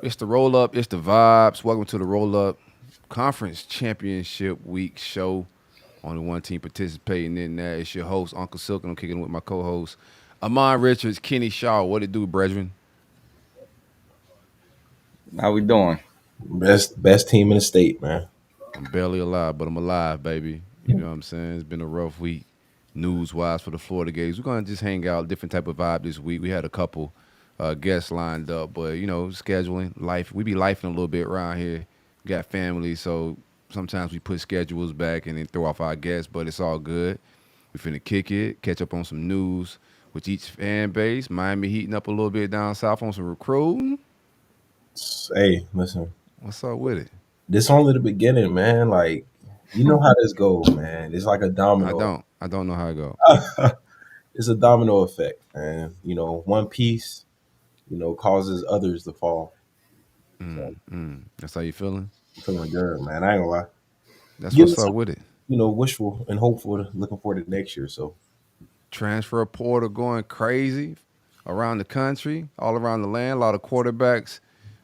It's the roll up. It's the vibes. Welcome to the roll up conference championship week show. Only one team participating in that. It's your host, Uncle Silk, and I'm kicking with my co-host, Ahmmon Richards, Kenny Shaw. What it do, brethren? How we doing? Best team in the state, man. I'm barely alive, but I'm alive, baby. You know what I'm saying? It's been a rough week, news-wise, for the Florida Gators. We're gonna just hang out, different type of vibe this week. We had a couple guests lined up, but scheduling, life. We be lifing a little bit around here. We got family, so sometimes we put schedules back and then throw off our guests, but it's all good. We finna kick it, catch up on some news with each fan base. Miami heating up a little bit down south on some recruiting. Hey, listen, What's up with it? this only the beginning, man. Like, you know how this goes, man. It's like a I domino. don't. I don't know how it go. It's a domino effect, man. One piece, causes others to fall. So That's how you feeling? I'm feeling good, man. I ain't gonna lie. That's Getting what's up some, with it. wishful and hopeful, looking forward to next year. So Transfer portal going crazy around the country, all around the land. A lot of quarterbacks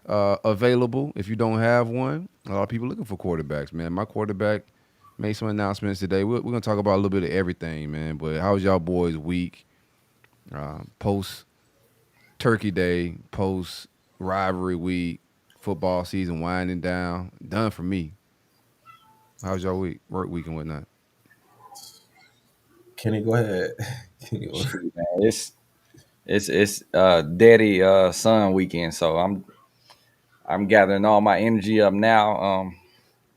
available. If you don't have one, a lot of people looking for quarterbacks, man. My quarterback made some announcements today. We're going to talk about a little bit of everything, man. But how's y'all boys' week? Post Turkey Day, post rivalry week, football season winding down. Done for me. How's y'all week, work week and whatnot? Kenny, go ahead. Shoot, man, it's daddy son weekend, so I'm gathering all my energy up now.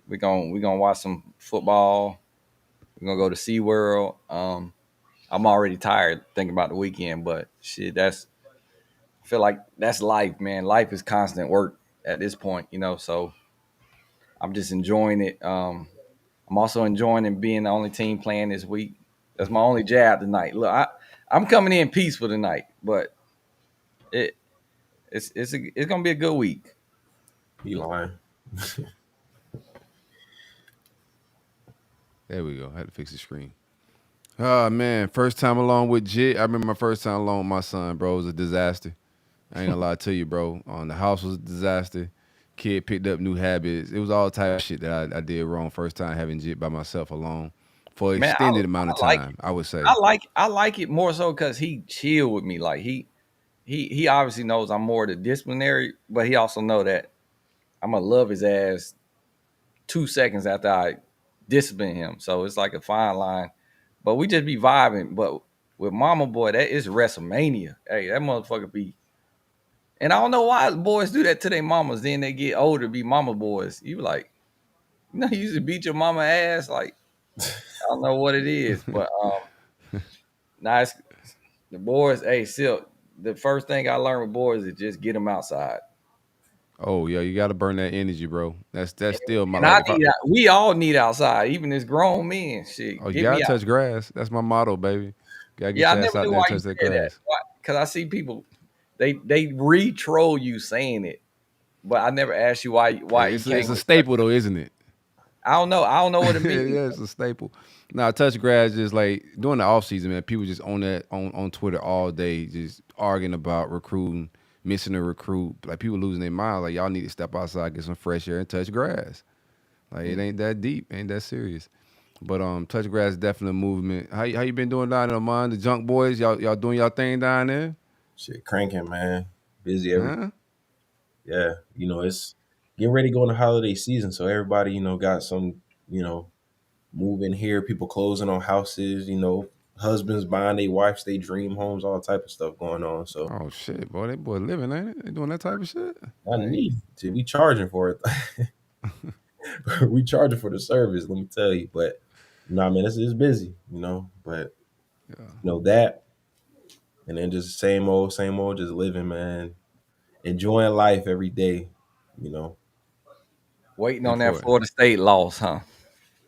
We gonna watch some football. We're gonna go to SeaWorld. I'm already tired thinking about the weekend, but shit, I feel like that's life, man. Life is constant work at this point, so I'm just enjoying it. I'm also enjoying it being the only team playing this week. That's my only jab tonight. Look, I'm coming in peaceful tonight, but it it's gonna be a good week. He lying. There we go. I had to fix the screen. Oh man, first time along with Jit. I remember my first time along with my son, bro. It was a disaster. I ain't gonna lie to you, bro. The house was a disaster. Kid picked up new habits. It was all type of shit that I did wrong first time having Jit by myself alone for an Man, extended amount of I like time, I would say. I like it more so because he chill with me. Like he obviously knows I'm more the disciplinary, but he also know that I'm gonna love his ass 2 seconds after I discipline him. So it's like a fine line. But we just be vibing. But with Mama Boy, that is WrestleMania. Hey, that motherfucker be. And I don't know why boys do that to their mamas. Then they get older, be mama boys. You like, you used to beat your mama ass. Like, I don't know what it is, but nice. The boys, hey, Silk. The first thing I learned with boys is just get them outside. Oh yeah, you gotta burn that energy, bro. That's still my And I like if I need, we all need outside, even as grown men. Shit, oh you get me gotta out. touch grass. That's my motto, baby. Gotta get Yeah, I your ass never out knew there why and you touch that said that. grass. Because I see people, they re-troll you saying it, but I never asked you why you It's came a with touch. staple though, isn't it? I don't know. I don't know what it means. Yeah, it's a staple. Now, touch grass just like during the off season, man. People just on that on Twitter all day, just arguing about recruiting, missing a recruit. Like people losing their mind. Like y'all need to step outside, get some fresh air, and touch grass. Like it ain't that deep, ain't that serious. But touch grass is definitely a movement. How you been doing down in Oman? The Junk Boys, y'all doing y'all thing down there? Shit, cranking, man. Busy every. Huh? Yeah, it's getting ready to go into holiday season, so everybody, got some, moving here, people closing on houses, husbands buying their wives, they dream homes, all type of stuff going on. So Oh shit, boy, they boy living, ain't it? They doing that type of shit. I need to be charging for it. We charging for the service, let me tell you. But no, man, it's busy, But Yeah, that, and then just same old, just living, man, enjoying life every day. You know, Waiting on that important. Florida State loss, huh?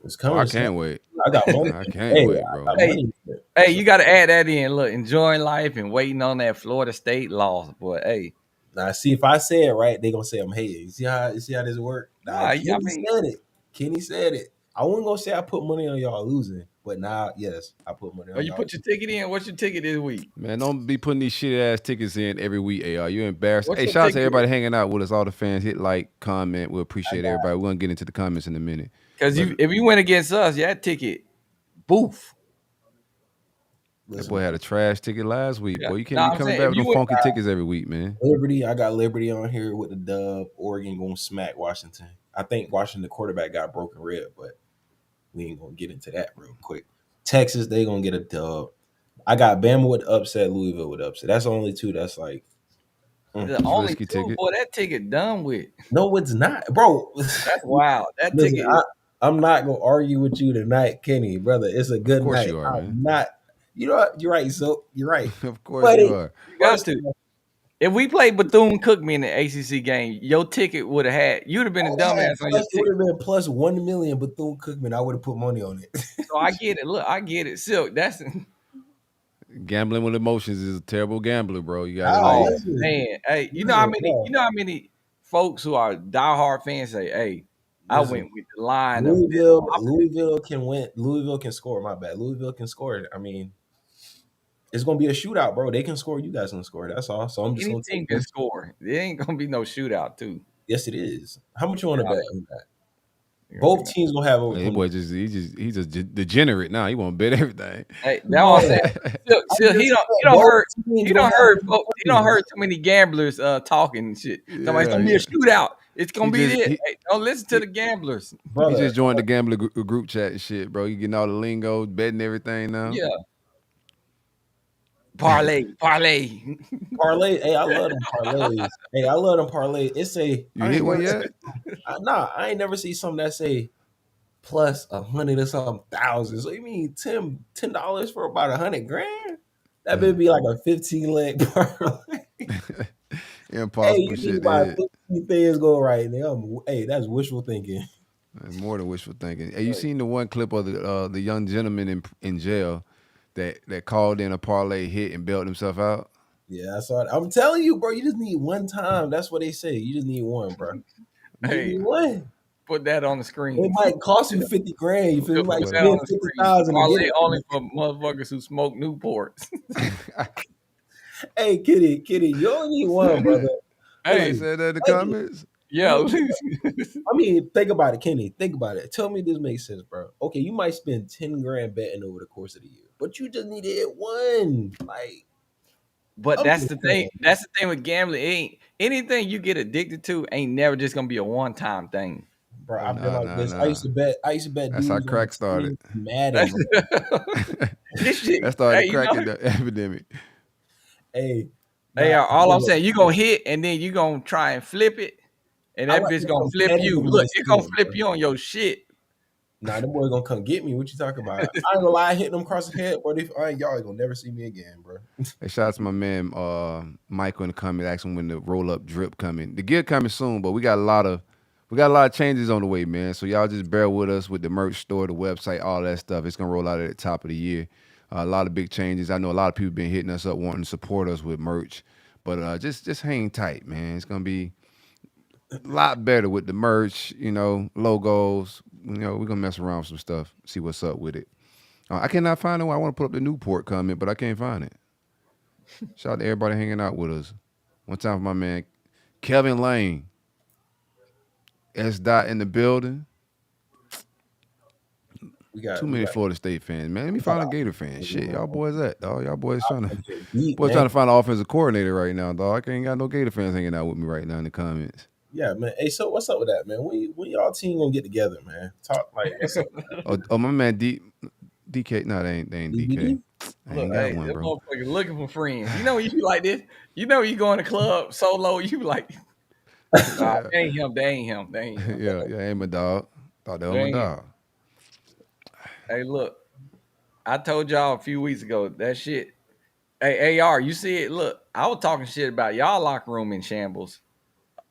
it's Oh, coming. I can't wait. I got money. I can't Hey, wait, I bro. got Hey, money. hey, So you got to add that in. Look, enjoying life and waiting on that Florida State loss, boy. Hey, now, see if I say it right, they gonna say I'm hating. You see how this work? nah, Nah, I Kenny mean, said it. Kenny said it. I wasn't gonna say I put money on y'all losing. But now, yes, I put money Oh, on you y'all. put your ticket in? What's your ticket this week? Man, don't be putting these shit ass tickets in every week, AR. You embarrassed. What's Hey, your shout out to ticket? everybody hanging out with us, all the fans. Hit like, comment. We I appreciate got everybody. We're gonna get into the comments in a minute. Because But if you went against us, that ticket, boof. that listen, boy had a trash ticket last week. Yeah. Boy, you can't No, be I'm coming saying back if with you them went, funky tickets every week, man. Liberty. I got Liberty on here with the dub. Oregon gonna smack Washington. I think Washington quarterback got broken rib, but we ain't gonna get into that real quick. Texas, they gonna get a dub. I got Bama with the upset, Louisville with the upset. That's the only two that's like. the It's a only risky two, ticket. boy, that ticket done with. No, it's not, bro. That's wild. That Listen, ticket is I'm not gonna argue with you tonight, Kenny, brother. It's a Of good course night. you are, man. I'm not. You know what? You're right. So you're right. Of course But you are. you got first, to. If we played Bethune Cookman in the ACC game, your ticket would have had. You'd have been a dumbass on your it ticket. would have been plus 1 million Bethune Cookman. I would have put money on it. So I get it. Look, I get it. Silk, that's Gambling with emotions is a terrible gambler, bro. You gotta How? oh like Listen, man. Hey, you know how listen, many bro. you know how many folks who are diehard fans say, hey, I Listen. went with the line of this. Louisville can win. Louisville can score. My bad. Louisville can score. I mean, it's gonna be a shootout, bro. They can score. You guys can score. That's all. So I'm just Any gonna team take can them. score. There ain't gonna be no shootout, too. Yes, it is. How much you want to Yeah, bet on that? you're gonna be Both mad. teams gonna have over hey, 20. boy he's a degenerate now. He won't bet everything. Hey, that's No, what I'm saying. Look, I still, just he said don't both hurt. teams He gonna don't have hurt. over He don't 20. hurt too many gamblers talking and shit. Somebody's Yeah, gonna be a yeah. shootout. It's He gonna be just this. he, Hey, don't listen to he the gamblers. he Brother. just joined the gambler group chat and shit, bro. You getting all the lingo, betting everything now. Yeah, parlay, parlay. Parlay. Hey, I love them parlays. Hey, I love them parlays. It say You I hit ain't one never see. yet? Nah, I ain't never see something that say plus 100 or something thousand. So you mean $10 for about 100 grand? That would be like a 15 leg parlay. Hey, Impossible you need shit to about hit. 15 things go right now. Hey, that's wishful thinking. That's more than wishful thinking. Hey, you seen the one clip of the young gentleman in jail that called in a parlay hit and bailed himself out? Yeah, I saw it. I'm telling you, bro, you just need one time. That's what they say. You just need one, bro. You just Hey, need one. put that on the It screen. might cost you 50 grand. You feel me? Put Like What? that on spend the screen. 50,000 to get Parlay it. only for motherfuckers who smoke Newports. Hey, Kitty, you only need one, brother. Somebody Hey, Listen, said that in the like, comments. yeah. I mean, think about it, Kenny. Think about it. Tell me this makes sense, bro. Okay, you might spend 10 grand betting over the course of the year, but you just need to hit one. Like, But I'm that's just the thing. saying, That's the thing with gambling. It ain't anything you get addicted to ain't never just gonna be a one-time thing. bro. I've been Nah, like nah, this. I nah. used to bet. I used to bet That's how dudes on crack the started. team Madden, That's, bro. this shit. That started Hey, the crack epidemic. Hey, hey, nah, all I'm saying, you gonna hit and then you gonna try and flip it, and I that like bitch the gonna flip you. Look, competitiveness it to gonna it, flip bro. you on your shit. Nah, them boys gonna come get me. What you talking about? I ain't gonna lie, hitting them across the head, but if y'all ain't gonna never see me again, bro. Hey, shout out to my man Michael in the comment asking when the roll up drip coming. The gear coming soon, but we got a lot of changes on the way, man. So y'all just bear with us with the merch store, the website, all that stuff. It's gonna roll out at the top of the year. A lot of big changes. I know a lot of people been hitting us up wanting to support us with merch, but just hang tight, man. It's gonna be a lot better with the merch, logos. We're gonna mess around with some stuff, see what's up with it. I cannot find it. I want to put up the Newport comment, but I can't find it. Shout out to everybody hanging out with us. One time for my man Kevin Lane. S. Dot in the building. We got Too many Florida State fans, man. Let me we got find a Gator fan. Shit, y'all boys at, dog. Y'all boys trying to deep, boys man. trying to find an offensive coordinator right now, dog. I ain't got no Gator fans hanging out with me right now in the comments. Yeah, man. Hey, so what's up with that, man? When y'all team gonna get together, man? Talk like what's up? Oh, my man DK. No, they ain't DK. DBD? I Look, ain't hey, got one, that bro. motherfucker looking for friends. You know, you be like this. You know, you go in the club solo. You be like, nah, they ain't him. They ain't him. They ain't him. yeah, ain't my dog. Thought that was They my ain't him. dog. Hey, look, I told y'all a few weeks ago that shit. Hey, AR, you see it? Look, I was talking shit about y'all locker room in shambles.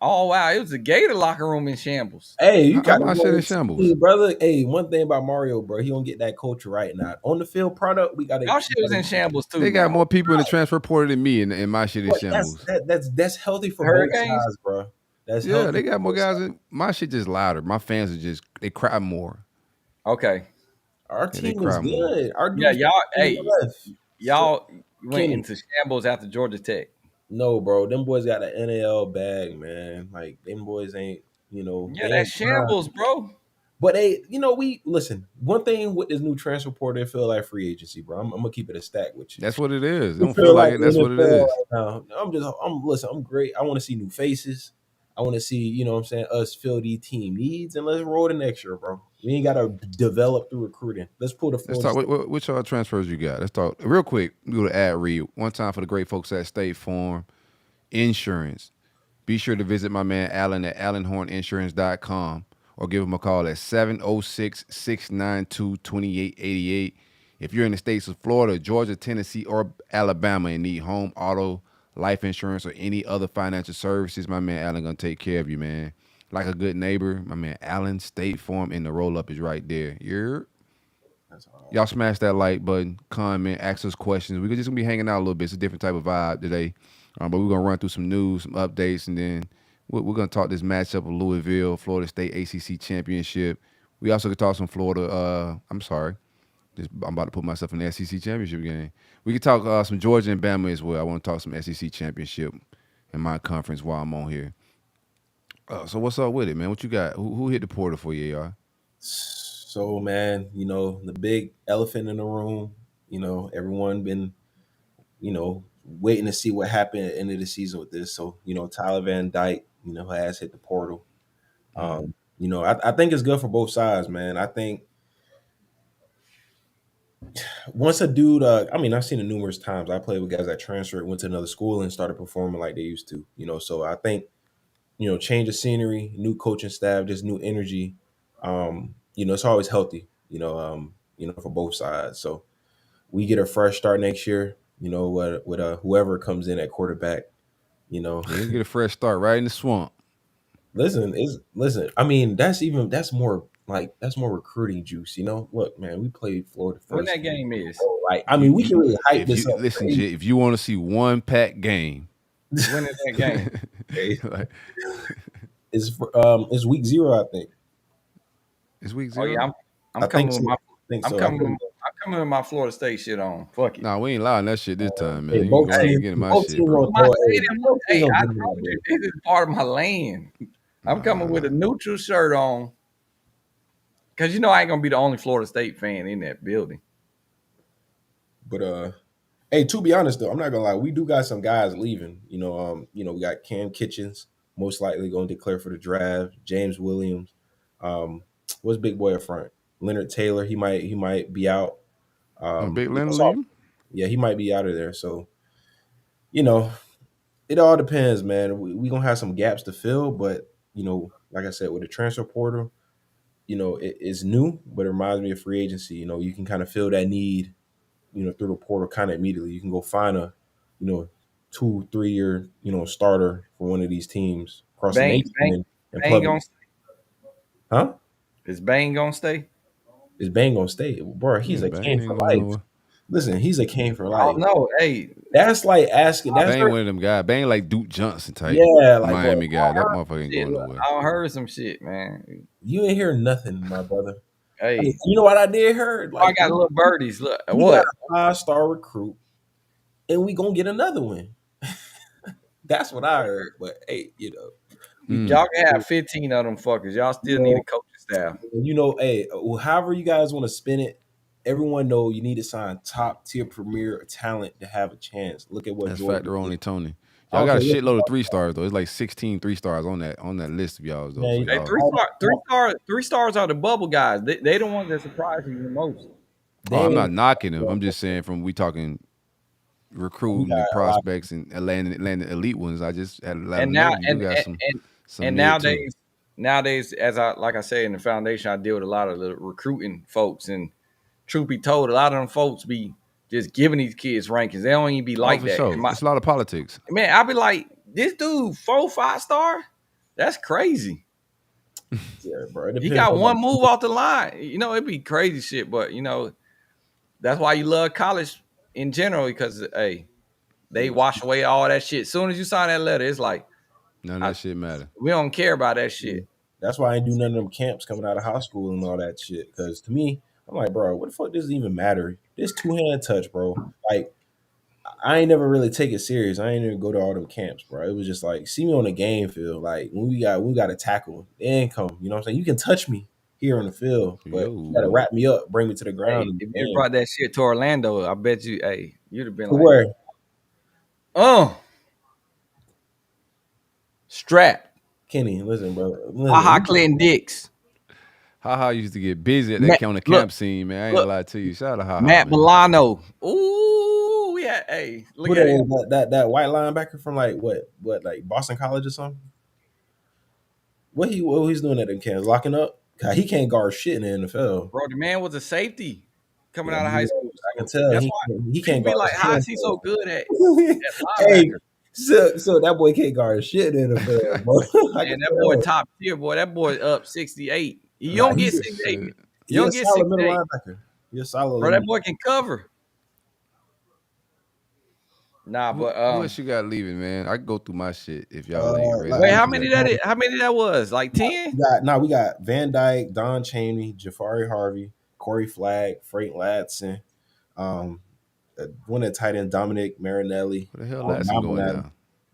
Oh wow, it was the Gator locker room in shambles. Hey, you How got the my shit in wrong shambles? team, brother. Hey, one thing about Mario, bro, he gonna get that culture right now. On the field product, we gotta. Y'all shit was in shambles too. They got Now more people in the transfer portal than me, and my shit in But that's shambles. that's healthy for both Hurricanes. sides, bro. That's Yeah, healthy they for got more both guys sides. in my shit just louder. My fans are just they cry more. Okay, Our Yeah, they team is cry more. good. Our Yeah, dudes y'all. left. Y'all went Kenny. into shambles after Georgia Tech. No, bro. Them boys got an NAL bag, man. Like them boys ain't, Yeah, they that's ain't grind. shambles, bro. But they, we listen. One thing with this new transfer portal, it feel like free agency, bro. I'm gonna keep it a stack with you. That's what it is. It It don't feel feel like like it. the That's what it NFL is. right now. I'm great. I want to see new faces. I want to see, what I'm saying, us fill these team needs, and let's roll the next year, bro. We ain't gotta develop through recruiting. Let's pull the Let's Florida talk. State. Which transfers you got? Let's talk real quick. We go to ad read one time for the great folks at State Farm Insurance. Be sure to visit my man Alan at AlanHorneInsurance.com or give him a call at 706-692-2888. If you're in the states of Florida, Georgia, Tennessee, or Alabama and need home, auto, life insurance, or any other financial services, my man Alan gonna take care of you, man. Like a good neighbor, my man Alan, State Farm, and the roll-up is right there. That's all. Y'all smash that like button, comment, ask us questions. We're just gonna be hanging out a little bit. It's a different type of vibe today. But we're gonna run through some news, some updates, and then we're gonna talk this matchup of Louisville, Florida State ACC championship. We also could talk some Florida. I'm sorry, I'm about to put myself in the SEC championship game. We could talk some Georgia and Bama as well. I want to talk some SEC championship in my conference while I'm on here. So what's up with it, man? What you got? Who hit the portal for you, y'all? So, man, the big elephant in the room. Everyone been, waiting to see what happened at the end of the season with this. So, Tyler Van Dyke, has hit the portal. I think it's good for both sides, man. I think once a dude, I've seen it numerous times. I played with guys that transferred, went to another school, and started performing like they used to. So I think change of scenery, new coaching staff, just new energy. It's always healthy. For both sides. So we get a fresh start next year. With whoever comes in at quarterback. Yeah, you get a fresh start right in the swamp. Listen. I mean, that's more recruiting juice. Look, man, we played Florida When first. that game is? We can really hype If this you up. listen, Jay, if you want to see one pack game, When is that game? like, It's week 0, I think. it's week Oh 0. yeah, I'm I coming think with so. my I think I'm so. coming I'm coming with my Florida State shit on. Fuck it. Nah, we ain't lying that shit this time, Hey, man. You can both go ahead and teams, get in my both shit, teams bro. gonna My throw. stadium, Both teams hey, gonna I get in told that you bitch. this is part of my land. I'm coming with a neutral shirt on. Cause I ain't gonna be the only Florida State fan in that building. But hey, to be honest though, I'm not gonna lie. We do got some guys leaving. We got Cam Kitchens most likely going to declare for the draft. James Williams, what's big boy up front? Leonard Taylor. He might be out. Big Leonard That's all. leaving? Yeah, he might be out of there. So you know, it all depends, man. We gonna have some gaps to fill, but like I said, with the transfer portal, it's new, but it reminds me of free agency. You can kind of fill that need through the portal kind of immediately. You can go find a, 2-3 year, starter for one of these teams across the Bang, nation bang, and bang plug gonna it. Huh? is Bang gonna stay? Is Bang gonna stay? Bro, he's Yeah, a Bang king ain't for going life. nowhere. Listen, he's a king for I don't life. know. Hey, That's like asking. That's Bang one of them guys. Bang like Duke Johnson type yeah, like bro, Miami guy. That motherfucker ain't shit, going look, nowhere. I heard some shit, man. you ain't hear nothing, my brother. Hey, You know what I did heard? I Like got little birdies. Look, we got what? a 5-star recruit, and we gonna get another one. That's what I heard. But hey, Y'all can have 15 of them fuckers. Y'all still need a coaching staff. hey, however you guys want to spin it, everyone know you need to sign top tier premier talent to have a chance. Look at what That's Jordan factor did. only Tony. I Y'all don't got a care what shitload of 3-stars though. It's like 16 3-stars on that list of y'all though. So man, Hey, y'all. three stars are the bubble guys. They the ones that surprise you the most. Oh, they I'm ain't not knocking them. I'm just saying from we talking we recruiting got and a lot. prospects and landing elite ones. I just had to let And them now know you do got some and mid too. nowadays, as I say in the foundation, I deal with a lot of the recruiting folks. And truth be told, a lot of them folks be just giving these kids rankings. They don't even be Oh, like for that. sure. It's a lot of politics. Man, I be like, this dude 4-5 star. That's crazy. Yeah, bro. It He depends got on one move off the line. It'd be crazy shit. But that's why you love college in general, because hey, they wash away all that shit. As soon as you sign that letter, it's like None of that shit matter. we don't care about that shit. that's why I ain't do none of them camps coming out of high school and all that shit. Because to me, I'm like, bro, what the fuck does it even matter? This 2-hand touch, bro. Like, I ain't never really take it serious. I ain't even go to all them camps, bro. It was just like, see me on the game field. Like when we got to tackle, then come. You know what I'm saying? You can touch me here on the field, but you got to Yo, wrap me up, bring me to the ground, Hey, and if you then brought that shit to Orlando, I bet you, hey, you'd have been to like, where oh, strap, Kenny, listen, bro, haha, listen. Clinton Dix, Haha used to get busy at Matt, on the look, camp scene, man. I ain't look, gonna lie to you. Shout out to Haha, Matt man. Milano. Ooh, yeah, hey, look Who at it. that white linebacker from like what like Boston College or something? What he's doing at them camps? Locking up? God, he can't guard shit in the NFL. Bro, the man was a safety coming Yeah, out of high school. I can So tell that's why he can't people be guard like, how is he so good at shit. Hey, linebacker? so that boy can't guard shit in the NFL, bro. I Man, can that boy tell. top tier, boy. That boy up 68. You Nah, don't get he 68. Shit. You he a don't get solid middle 68. linebacker. He a solid Bro, that middle. boy can cover. Nah, but Who else you got leaving, man? I can go through my shit if y'all ain't ready to wait, do how that. many that is? How many that was? Like 10? We got Van Dyke, Don Chaney, Jafari Harvey, Corey Flagg, Frank Ladson, um, one at tight end Dominic Marinelli, Where the hell Lasson going Nominati, now?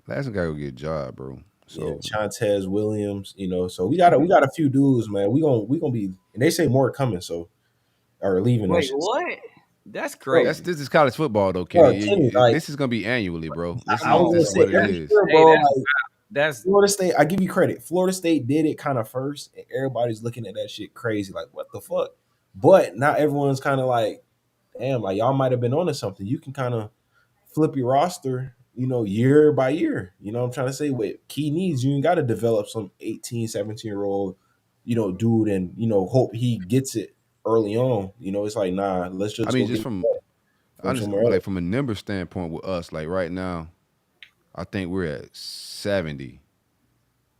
Lasson gotta go get a job, bro. yeah, So Chontez Williams. You know, so we got a few dudes, man. We gonna be, and they say more coming, so or leaving. I Wait, should say. what? That's Bro, crazy. this is college football though, bro, Kenny. Kenny, like This is gonna be annually, bro. This Come I is was on, gonna this is bro. say what it That's every is. year, hey, bro. Like that's Florida State, I give you credit. Florida State did it kind of first, and everybody's looking at that shit crazy. Like, what the fuck? But now everyone's kind of like, damn, like y'all might have been onto something. You can kind of flip your roster, you know, year by year. You know what I'm trying to say? With key needs, you ain't got to develop some 18, 17-year-old, you know, dude and, you know, hope he gets it early on. You know, it's like, nah, let's I just mean, go just get from it from honestly, somewhere like else. from a number standpoint with us, like right now, I think we're at 70,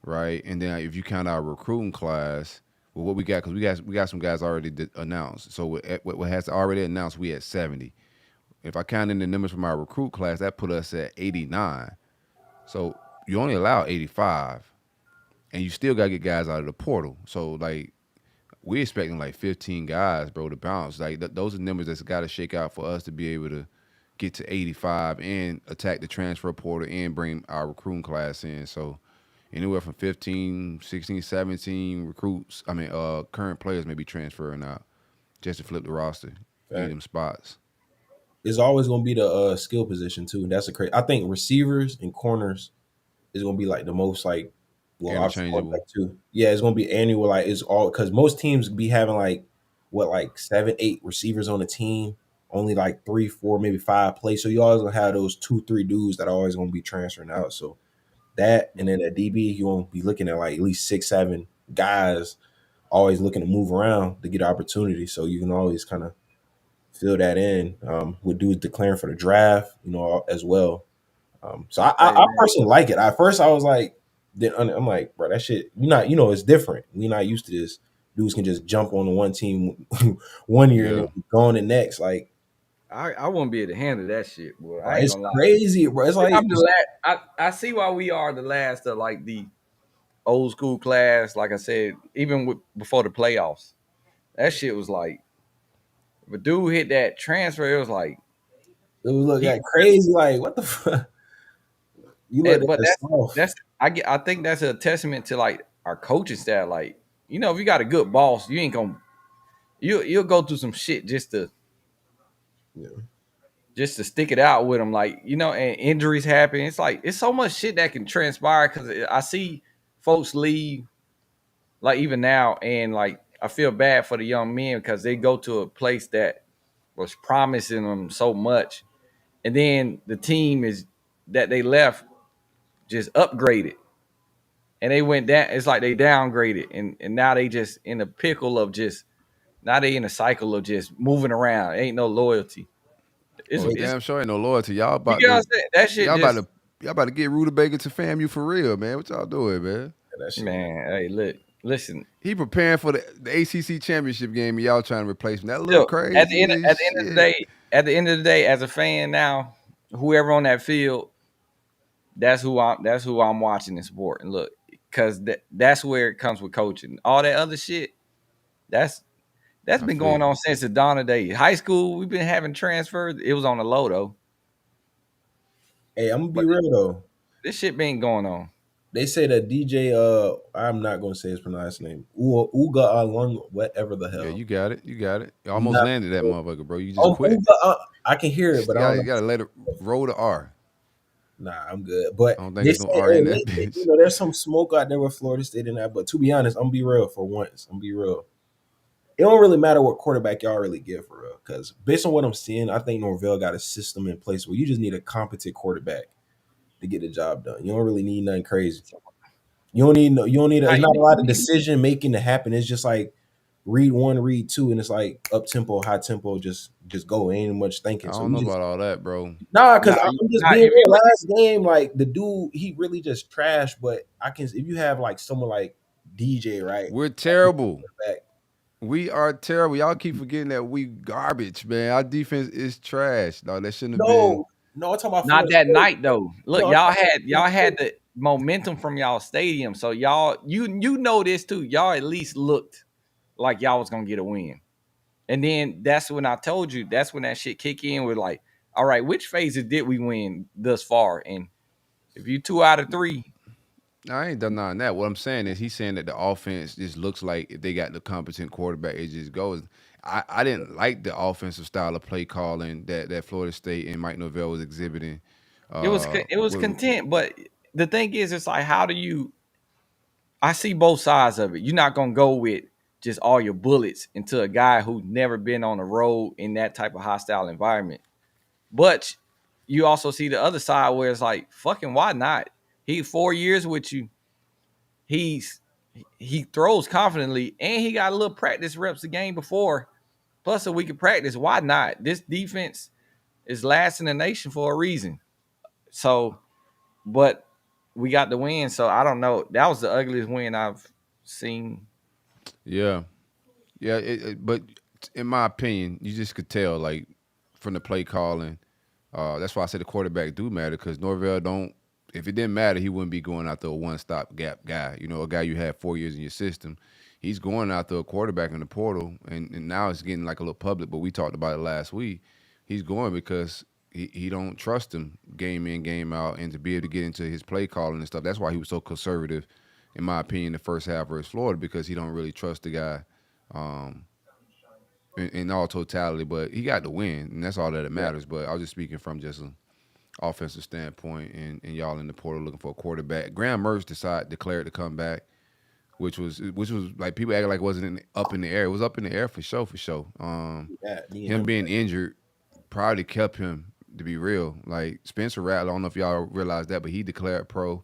right? And then if you count our recruiting class, well, what we got, because we got some guys already announced. So what has already announced, we at 70. If I count in the numbers from our recruit class, that put us at 89. So you only allow 85, and you still got to get guys out of the portal. So like we expecting like 15 guys, bro, to bounce. Like those are numbers that's got to shake out for us to be able to get to 85 and attack the transfer portal and bring our recruiting class in. So anywhere from 15, 16, 17 recruits, current players may be transferring out just to flip the roster, get Fact. them spots. It's always going to be the skill position, too. That's a crazy. I think receivers and corners is gonna be like the most like well obviously Interchangeable. quarterback too. Yeah, it's gonna be annual like it's all because most teams be having like what like 7, 8 receivers on the team, only like 3, 4, maybe 5 plays. So you always gonna have those 2, 3 dudes that are always gonna be transferring out. So that and then at DB you gonna be looking at like at least 6, 7 guys always looking to move around to get opportunity. So you can always kind of fill that in with dudes declaring for the draft, you know, as well. So hey I man. personally like it. At first, I was like, then I'm like, bro, that shit. You not, you know, it's different. We not used to this. Dudes can just jump on the one team one year and then Yeah. go on the next. Like, I wouldn't be able to handle that shit, boy. I ain't it's gonna lie. crazy, bro. It's like, I'm the last. I see why we are the last of like the old school class. Like I said, even before the playoffs, that shit was like, if a dude hit that transfer, it was like it was look he. like crazy. Like, what the fuck? You look at But the stuff. that's I think that's a testament to like our coaching staff. Like, you know, if you got a good boss, you ain't gonna you'll go through some shit Yeah. just to stick it out with them. Like, you know, and injuries happen. It's like it's so much shit that can transpire because I see folks leave like even now, and like I feel bad for the young men because they go to a place that was promising them so much, and then the team is that they left just upgraded, and they went down. It's like they downgraded, and now they just in a pickle of just now they in a cycle of just moving around. Ain't no loyalty. Oh, It's damn sure ain't no loyalty. Y'all you about get what I'm to saying? That shit y'all about just to y'all about to get Rutabaga to FAMU for real, man. What y'all doing, man? That shit. man. Hey, look, listen. He preparing for the ACC championship game, and y'all trying to replace him. That look Still, crazy as at the end of the shit. day, as a fan now, whoever on that field, that's who I'm watching and supporting. Look, because that's where it comes with coaching. All that other shit, that's That's I been feel going you. on since the dawn of day. High school, we've been having transfers. It was on the low though, Hey, I'm gonna but be real though. this shit been going on. They say that DJ, I'm not gonna say his pronounced name, Uga Alung, whatever the Yeah, hell. you got it. You got it. You I'm almost not. landed that motherfucker, bro. You just quit. Uga, I can hear it, but I don't You know. gotta let it roll the R. Nah, I'm good. But I don't think they it's say, no R hey, in that bitch. there's some smoke out there with Florida State and that. But to be honest, I'm gonna be real for once. I'm gonna be real. It don't really matter what quarterback y'all really get for real. Because based on what I'm seeing, I think Norvell got a system in place where you just need a competent quarterback to get the job done. You don't really need nothing crazy. You don't need no. You don't need. Nah, It's not a lot you of need decision making to happen. It's just like read one, read two, and it's like up tempo, high tempo. Just go. Ain't much I thinking. So don't we know just about all that, bro. nah. Because nah, I'm just nah. being If real. you Last game, like the dude, he really just trashed. But I can if you have like someone like DJ, right? We're terrible. Back. We are terrible. Y'all keep forgetting that we garbage, man. Our defense is trash. Dog, that shouldn't have been. No, I'm talking about not Florida that State. night though. Look, No, I'm talking y'all about had the momentum from y'all stadium, so y'all you know this too. Y'all at least looked like y'all was gonna get a win. And then that's when I told you, that's when that shit kick in with like, all right, which phases did we win thus far? And if you 2 out of 3, I ain't done none of that. What I'm saying is he's saying that the offense just looks like if they got the competent quarterback, it just goes. I didn't like the offensive style of play calling that Florida State and Mike Norvell was exhibiting. it was With, content. But the thing is, it's like, how do you? I see both sides of it. You're not gonna go with just all your bullets into a guy who's never been on the road in that type of hostile environment. But you also see the other side where it's like, fucking, why not? He 4 years with you. He throws confidently, and he got a little practice reps the game before, plus a week of practice. Why not? This defense is last in the nation for a reason. So, but we got the win. So I don't know. That was the ugliest win I've seen. yeah, yeah. But in my opinion, you just could tell like from the play calling. That's why I said the quarterback do matter because Norvell don't. If it didn't matter, he wouldn't be going after a one-stop gap guy. You know, a guy you had 4 years in your system. He's going after a quarterback in the portal, and now it's getting like a little public. But we talked about it last week. He's going because he don't trust him game in game out, and to be able to get into his play calling and stuff. That's why he was so conservative, in my opinion, the first half versus Florida because he don't really trust the guy. Um, in all totality, but he got the win, and that's all that it matters. But I was just speaking from just an offensive standpoint, and y'all in the portal looking for a quarterback. Graham Mertz declared to come back, which was like people acting like it wasn't up in the air. It was up in the air for sure, for sure. Him being injured probably kept him to be real. Like Spencer Rattler, I don't know if y'all realize that, but he declared pro.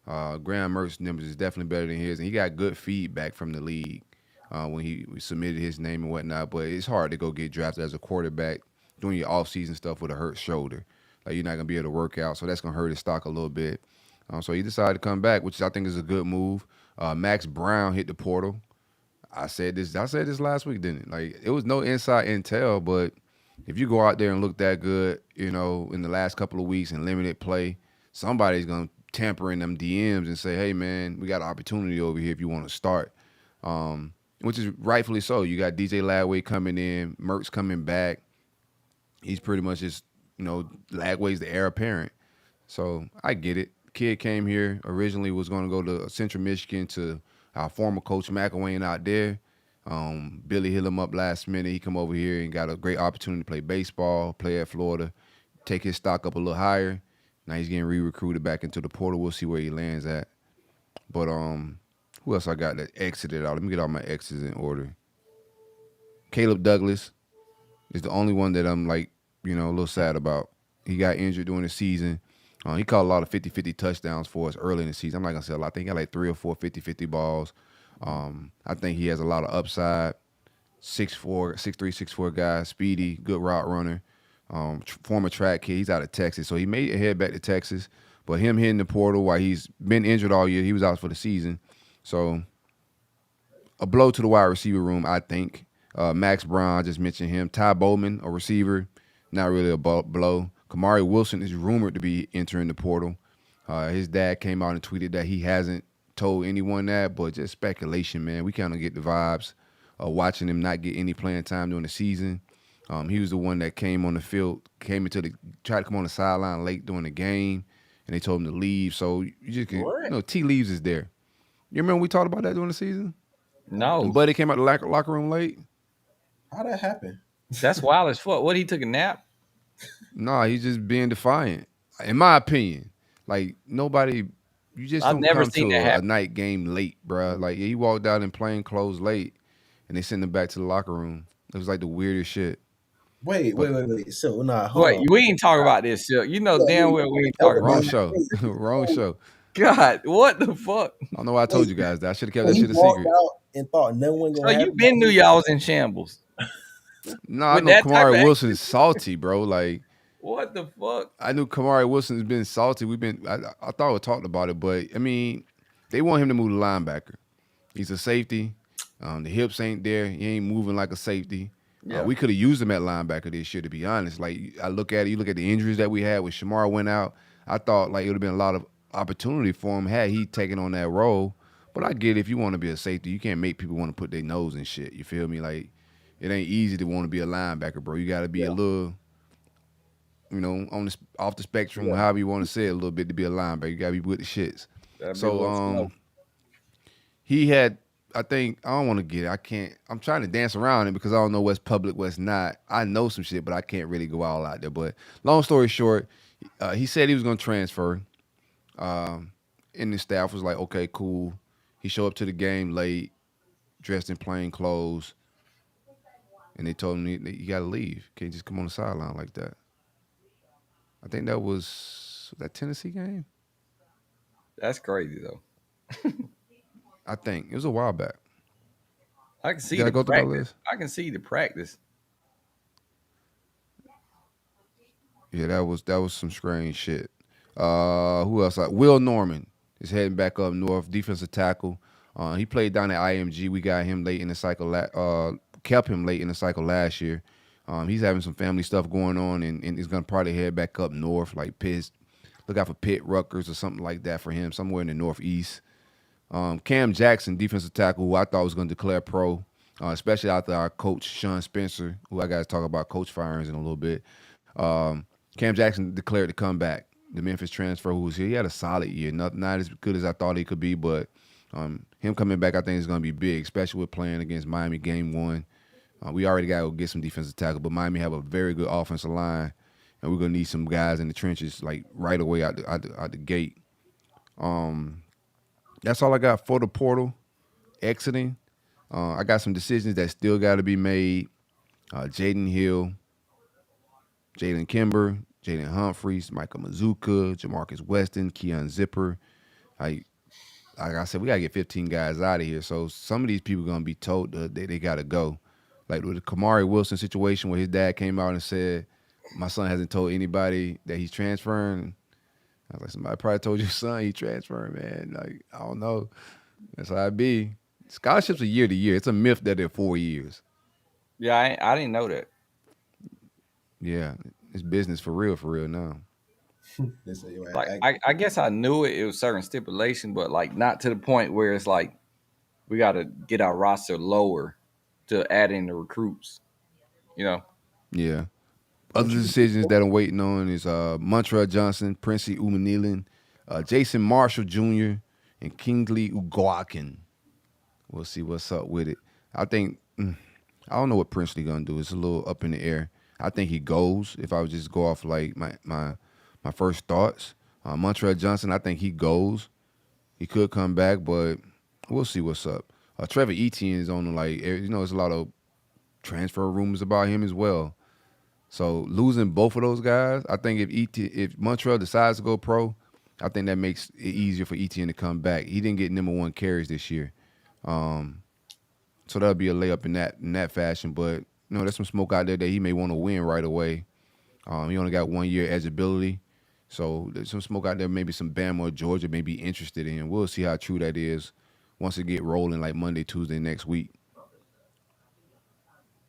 Graham Mertz's numbers is definitely better than his, and he got good feedback from the league when he submitted his name and whatnot. But it's hard to go get drafted as a quarterback doing your off-season stuff with a hurt shoulder. Like you're not gonna be able to work out, so that's gonna hurt his stock a little bit. So he decided to come back, which I think is a good move. Max Brown hit the portal. I said this. I said this last week, didn't it? Like it was no inside intel, but if you go out there and look that good, you know, in the last couple of weeks in limited play, somebody's gonna tamper in them DMs and say, "Hey, man, we got an opportunity over here if you want to start." Which is rightfully so. You got DJ Lagway coming in, Mertz coming back. He's pretty much just, Lagway's the heir apparent. So I get it. Kid came here originally was going to go to Central Michigan to our former coach McElwain out there. Billy hit him up last minute. He come over here and got a great opportunity to play baseball, play at Florida, take his stock up a little higher. Now he's getting re-recruited back into the portal. We'll see where he lands at. But who else I got that exited out? Let me get all my exits in order. Caleb Douglas is the only one that I'm like, a little sad about. He got injured during the season. He caught a lot of 50-50 touchdowns for us early in the season. I'm not going to say a lot. I think he got like 3 or 4 50-50 balls. I think he has a lot of upside. 6'4", 6'3", 6'4" guy, speedy, good route runner. Former track kid. He's out of Texas. So he made it head back to Texas. But him hitting the portal while he's been injured all year, he was out for the season. So a blow to the wide receiver room, I think. Max Brown, I just mentioned him. Ty Bowman, a receiver, not really a blow. Kamari Wilson is rumored to be entering the portal. His dad came out and tweeted that he hasn't told anyone that, but just speculation, man. We kind of get the vibes watching him not get any playing time during the season. He was the one that came on the field, tried to come on the sideline late during the game, and they told him to leave. So you just can, What? T leaves is there. You remember we talked about that during the season? No, And Buddy came out the locker room late. How that happen? that's wild as fuck. What, he took a nap? Nah, he's just being defiant. In my opinion, like nobody, you just I've don't never come seen to that a happen. night game late, bruh. Like he walked out in plain clothes late, and they sent him back to the locker room. It was like the weirdest shit. Wait. But So hold Wait, on. we ain't talking about this shit. You know Yeah, damn well we ain't that was talking a about wrong dumb. that. show, Wait, wrong show. God, what the fuck? I don't know why I told wait, you guys that. I should have kept so that he shit a walked secret. out and thought no one So gonna you happen. been knew y'all was in shambles Nah, I with know that type of Kamari Wilson's salty, bro. Like what the fuck? I knew Kamari Wilson's been salty. I thought we talked about it, but I mean, they want him to move to linebacker. He's a safety. The hips ain't there. He ain't moving like a safety. Yeah, We could have used him at linebacker this year, to be honest. Like I look at it, you look at the injuries that we had when Shamar went out. I thought like it would have been a lot of opportunity for him had he taken on that role. But I get it, if you want to be a safety, you can't make people want to put their nose in shit. You feel me? Like it ain't easy to want to be a linebacker, bro. You got to be a little, off the spectrum, Yeah. however you want to say it, a little bit to be a linebacker. You got to be with the shits. that'd be a So little slow. he had, I think, I don't want to get it. I can't, I'm trying to dance around it because I don't know what's public, what's not. I know some shit, but I can't really go all out there. But long story short, he said he was going to transfer. And the staff was like, okay, cool. He showed up to the game late, dressed in plain clothes. And they told him, you got to leave. Can't just come on the sideline like that. I think that was that Tennessee game? That's crazy though. I think. It was a while back. I can see Did I the go through my practice. list? I can see the practice. Yeah, that was some strange shit. Who else? Will Norman is heading back up north, defensive tackle. He played down at IMG. We got him late in the cycle. Kept him late in the cycle last year. He's having some family stuff going on, and he's gonna probably head back up north, like Pitt. Look out for Pitt, Rutgers, or something like that for him, somewhere in the Northeast. Cam Jackson, defensive tackle, who I thought was going to declare pro, especially after our coach, Sean Spencer, who I got to talk about coach firings in a little bit. Cam Jackson declared to come back. The Memphis transfer who was here, he had a solid year. Not as good as I thought he could be, but him coming back I think is going to be big, especially with playing against Miami game one. We already got to go get some defensive tackle, but Miami have a very good offensive line, and we're going to need some guys in the trenches like right away out the gate. That's all I got for the portal exiting. I got some decisions that still got to be made. Jaden Hill, Jalen Kimber, Jaden Humphreys, Michael Mazuka, Jamarcus Weston, Keon Zipper. Like I said, we got to get 15 guys out of here. So some of these people going to be told that they got to go. Like with the Kamari Wilson situation where his dad came out and said, my son hasn't told anybody that he's transferring. I was like, somebody probably told your son he transferring, man. Like, I don't know. That's how it be. Scholarships are year to year. It's a myth that they're 4 years. Yeah, I didn't know that. Yeah, it's business for real now. They say, yo, Like I guess I knew it. It was certain stipulation, but like not to the point where it's like we got to get our roster lower to add in the recruits. You know. Yeah. Other decisions that I'm waiting on is Montreal Johnson, Princey Umanilin, Jason Marshall Jr., and Kingsley Ugoakin. We'll see what's up with it. I think I don't know what Princely gonna do. It's a little up in the air. I think he goes. If I would just go off like my first thoughts, Montreal Johnson, I think he goes. He could come back, but we'll see what's up. Trevor Etienne is on there's a lot of transfer rumors about him as well. So losing both of those guys, I think if Montreal decides to go pro, I think that makes it easier for Etienne to come back. He didn't get number one carries this year. So that'll be a layup in that fashion. But there's some smoke out there that he may want to win right away. He only got 1 year eligibility. So there's some smoke out there, maybe some Bama or Georgia may be interested in. We'll see how true that is once it get rolling like Monday, Tuesday next week.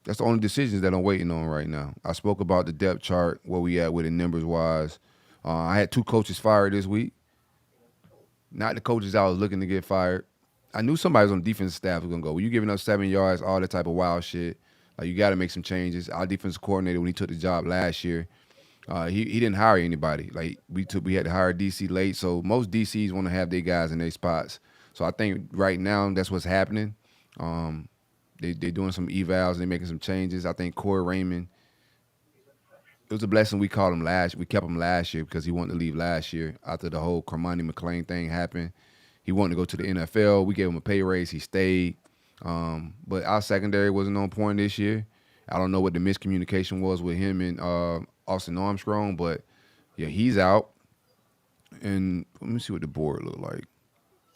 That's the only decisions that I'm waiting on right now. I spoke about the depth chart, where we at with it numbers-wise. I had 2 coaches fired this week. Not the coaches I was looking to get fired. I knew somebody was on the defensive staff was gonna go. When you giving up 7 yards, all that type of wild shit, like you got to make some changes. Our defensive coordinator, when he took the job last year, he didn't hire anybody. Like we had to hire DC late, so most DCs want to have their guys in their spots. So I think right now that's what's happening. They're doing some evals and they're making some changes. I think Corey Raymond. It was a blessing we called him we kept him last year because he wanted to leave last year after the whole Cormani McClain thing happened. He wanted to go to the NFL. We gave him a pay raise. He stayed. But our secondary wasn't on point this year. I don't know what the miscommunication was with him and Austin Armstrong, but yeah, he's out. And let me see what the board look like.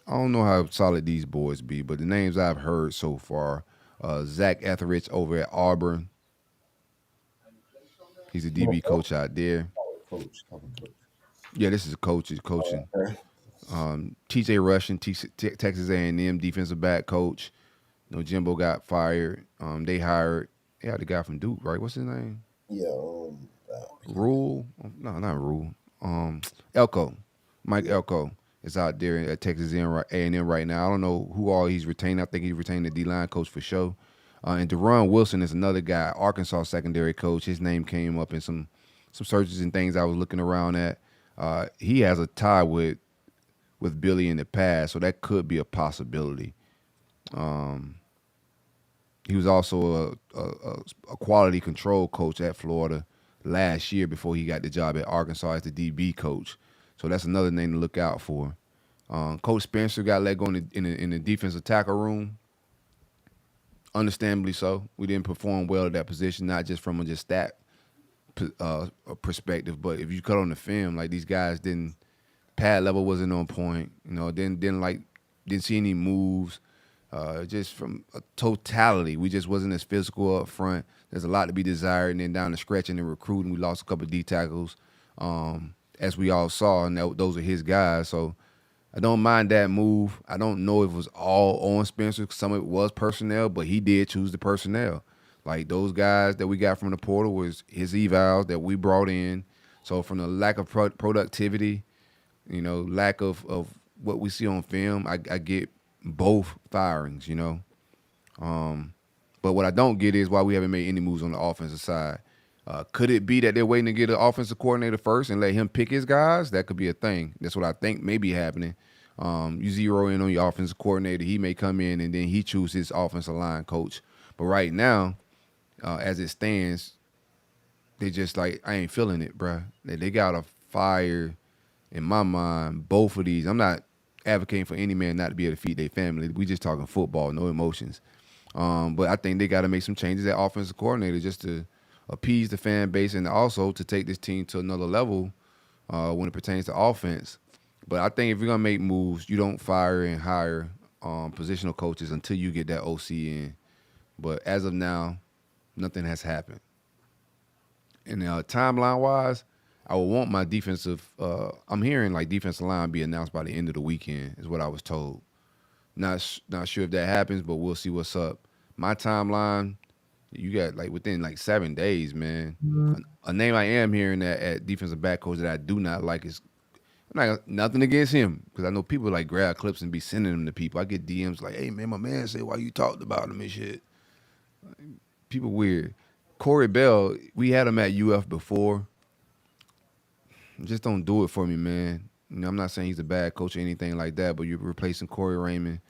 I don't know how solid these boys be, but the names I've heard so far, Zach Etheridge over at Auburn. He's a DB coach out there. Coach. Yeah, this is a coach. He's coaching. TJ Russian, Texas A&M defensive back coach. You know, Jimbo got fired. They had the guy from Duke, right? What's his name? Yeah. Rule? No, not Rule. Elko. Mike Elko is out there at Texas A&M right now. I don't know who all he's retained. I think he retained the D-line coach for sure. And Deron Wilson is another guy, Arkansas secondary coach. His name came up in some searches and things I was looking around at. He has a tie with Billy in the past, so that could be a possibility. He was also a quality control coach at Florida last year before he got the job at Arkansas as the DB coach. So that's another name to look out for. Coach Spencer got let go in the defensive tackle room. Understandably so. We didn't perform well at that position, not just from a stat perspective, but if you cut on the film, like these guys pad level wasn't on point. You know, didn't see any moves. Just from a totality, we just wasn't as physical up front. There's a lot to be desired, and then down the stretch and the recruiting, we lost a couple of D tackles, as we all saw, and those are his guys. So I don't mind that move. I don't know if it was all on Spencer. Some of it was personnel, but he did choose the personnel. Like those guys that we got from the portal was his evals that we brought in. So from the lack of productivity, you know, lack of what we see on film, I get both firings, you know. But what I don't get is why we haven't made any moves on the offensive side. Could it be that they're waiting to get an offensive coordinator first and let him pick his guys? That could be a thing. That's what I think may be happening. You zero in on your offensive coordinator. He may come in and then he choose his offensive line coach. But right now, as it stands, they just like, I ain't feeling it, bruh. They got to fire, in my mind, both of these. I'm not advocating for any man not to be able to feed their family. We just talking football, no emotions. But I think they got to make some changes at offensive coordinator just to appease the fan base and also to take this team to another level when it pertains to offense. But I think if you're going to make moves, you don't fire and hire positional coaches until you get that OC in. But as of now, nothing has happened. And timeline-wise, I would want my defensive I'm hearing like defensive line be announced by the end of the weekend is what I was told. Not sure if that happens, but we'll see what's up. My timeline, you got like within like 7 days, man. Mm-hmm. A name I am hearing at defensive back coach that I do not like is nothing against him because I know people like grab clips and be sending them to people. I get DMs like, "Hey man, my man said why you talked about him and shit." People weird. Corey Bell, we had him at UF before. Just don't do it for me, man. You know, I'm not saying he's a bad coach or anything like that, but you're replacing Corey Raymond.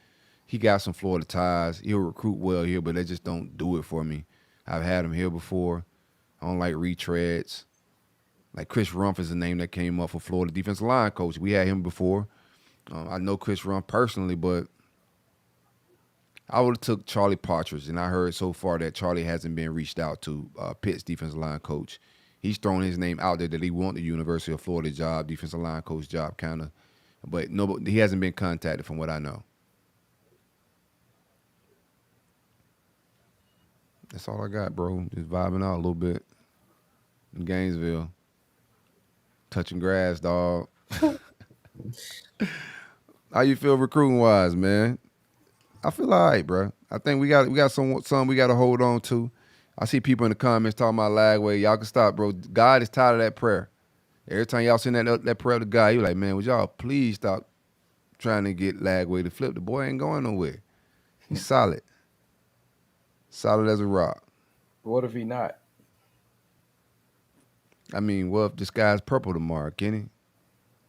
He got some Florida ties. He'll recruit well here, but they just don't do it for me. I've had him here before. I don't like retreads. Like Chris Rumph is a name that came up for Florida defensive line coach. We had him before. I know Chris Rumph personally, but I would have took Charlie Partridge, and I heard so far that Charlie hasn't been reached out to, Pitt's defensive line coach. He's thrown his name out there that he wants the University of Florida job, defensive line coach job, kind of. But no, he hasn't been contacted from what I know. That's all I got, bro. Just vibing out a little bit in Gainesville. Touching grass, dog. How you feel recruiting-wise, man? I feel all right, bro. I think we got some we got to hold on to. I see people in the comments talking about Lagway. Y'all can stop, bro. God is tired of that prayer. Every time y'all send that prayer to God, you're like, man, would y'all please stop trying to get Lagway to flip. The boy ain't going nowhere. He's solid. Solid as a rock. What if he not? I mean, well, if the sky's purple tomorrow, Kenny?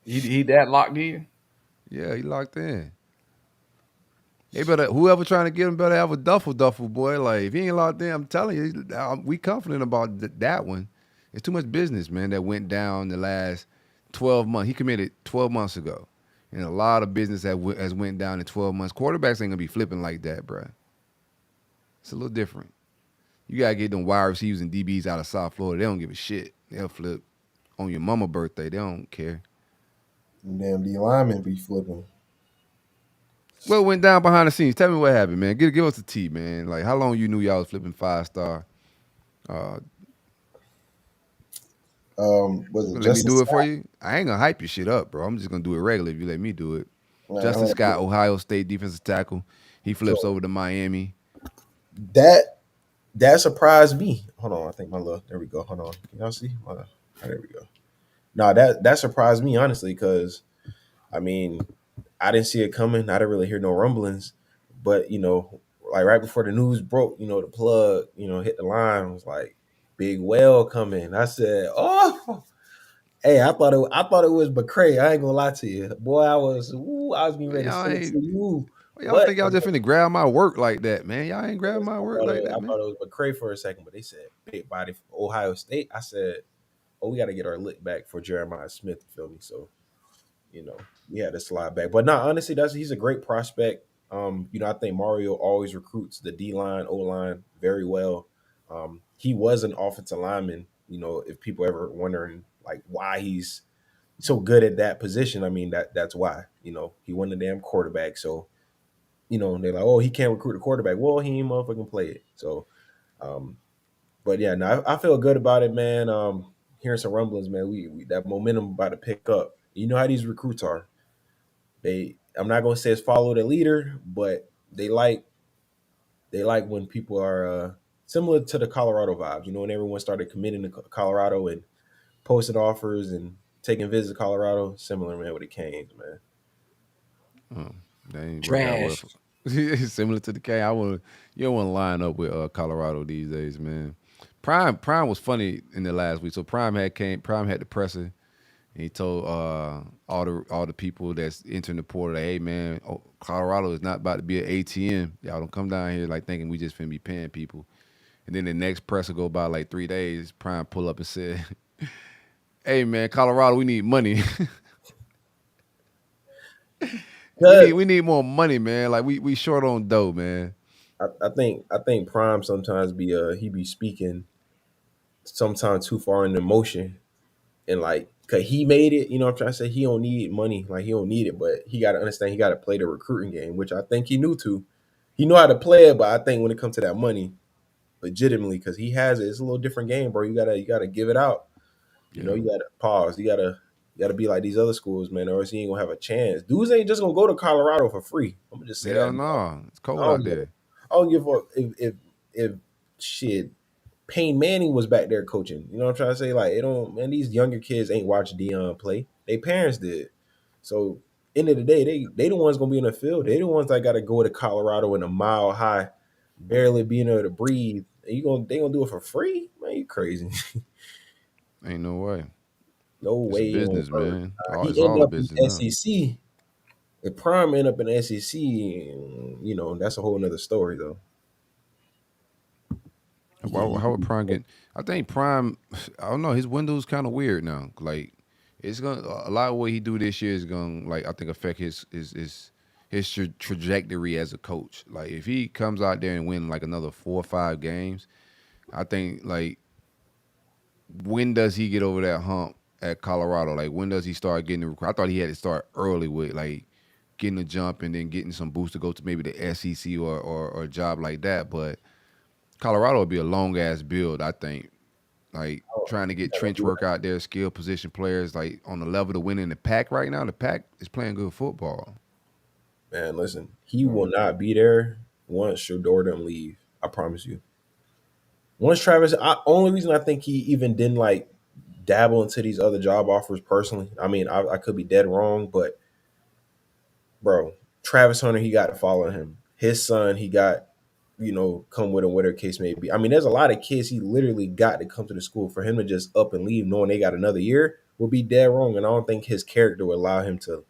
He that locked in? Yeah, he locked in. They better, whoever trying to get him better have a duffel, boy. Like, if he ain't locked in, I'm telling you, we confident about that one. It's too much business, man, that went down the last 12 months. He committed 12 months ago. And a lot of business has went down in 12 months. Quarterbacks ain't going to be flipping like that, bro. It's a little different. You got to get them wide receivers and DBs out of South Florida. They don't give a shit. They'll flip on your mama birthday. They don't care. Damn, D linemen be flipping. What went down behind the scenes? Tell me what happened, man. Give us the tea, man. Like, how long you knew y'all was flipping 5-star? Was it Let me Justin do it Scott? for you. I ain't gonna hype your shit up, bro. I'm just gonna do it regular if you let me do it. Nah, Justin hold on. Scott, Ohio State defensive tackle. He flips over to Miami. That surprised me. Hold on, I think my little. There we go. Hold on, can y'all see? There we go. No, that surprised me honestly, because I mean, I didn't see it coming. I didn't really hear no rumblings, but like right before the news broke, the plug, hit the line, was like big whale coming. I said, oh. Hey, I thought it was McCray. I ain't gonna lie to you, boy. I was getting ready to Y'all send it to ain't. you, Y'all but think y'all just finna grab my work like that, man? Y'all ain't grabbing my work like I that, man. thought it was McCray for a second. But they said big body from Ohio State. I said, oh, we got to get our lick back for Jeremiah Smith. You feel me? So we had to slide back. But honestly, he's a great prospect. I think Mario always recruits the D line, O line very well. He was an offensive lineman. If people ever wondering like why he's so good at that position, I mean that's why. He won the damn quarterback. So they're like, oh, he can't recruit a quarterback. Well, he ain't motherfucking play it. So, but yeah, no, I feel good about it, man. Hearing some rumblings, man. We that momentum about to pick up. You know how these recruits are. I'm not gonna say it's follow the leader, but they like when people are similar to the Colorado vibes. When everyone started committing to Colorado and posting offers and taking visits to Colorado, similar, man, with the Canes, man. They ain't work out well. Trash. Similar to the K. You don't want to line up with Colorado these days, man. Prime was funny in the last week. So Prime had the presser. And he told all the people that's entering the portal, hey man, Colorado is not about to be an ATM. Y'all don't come down here like thinking we just finna be paying people. And then the next presser go by like 3 days. Prime pull up and said, hey man, Colorado, we need money. we need more money, man. Like we short on dough, man. I think Prime sometimes he be speaking sometimes too far in emotion, and like cause he made it. I'm trying to say he don't need money, like he don't need it, but he got to understand he got to play the recruiting game, which I think he knew to. He know how to play it, but I think when it comes to that money, legitimately, because he has it, it's a little different game, bro. You gotta give it out. You gotta pause. You gotta be like these other schools, man, or else he ain't gonna have a chance. Dudes ain't just gonna go to Colorado for free. I'm gonna just say Hell that. no, it's I cold don't out there. I don't give a fuck if shit Payne Manning was back there coaching. You know what I'm trying to say? Like, it don't, man, these younger kids ain't watched Dion play. Their parents did. So end of the day, they the ones gonna be in the field. They the ones that gotta go to Colorado in a mile high, barely being able to breathe. And they gonna do it for free? Man, you crazy. Ain't no way. No It's a way on business, earth. man. It's He ended all a up in business the now. SEC. If Prime end up in the SEC, that's a whole nother story though. How would Prime get? I think Prime. I don't know. His window's kind of weird now. Like it's gonna a lot of what he do this year is gonna I think affect his trajectory as a coach. Like if he comes out there and win like another 4 or 5 games, I think like when does he get over that hump at Colorado? Like when does he start getting the recruit? I thought he had to start early with like getting a jump and then getting some boost to go to maybe the SEC or a job like that, but. Colorado would be a long ass build, I think. Like trying to get trench work out there, skill position players, like on the level to win in the pack right now. The pack is playing good football. Man, listen, he will not be there once Shador them leave. I promise you. Once Travis, only reason I think he even didn't like dabble into these other job offers personally. I mean, I could be dead wrong, but bro, Travis Hunter, he got to follow him. His son, he got, come with him, whatever case may be. I mean, there's a lot of kids he literally got to come to the school. For him to just up and leave knowing they got another year would be dead wrong. And I don't think his character would allow him to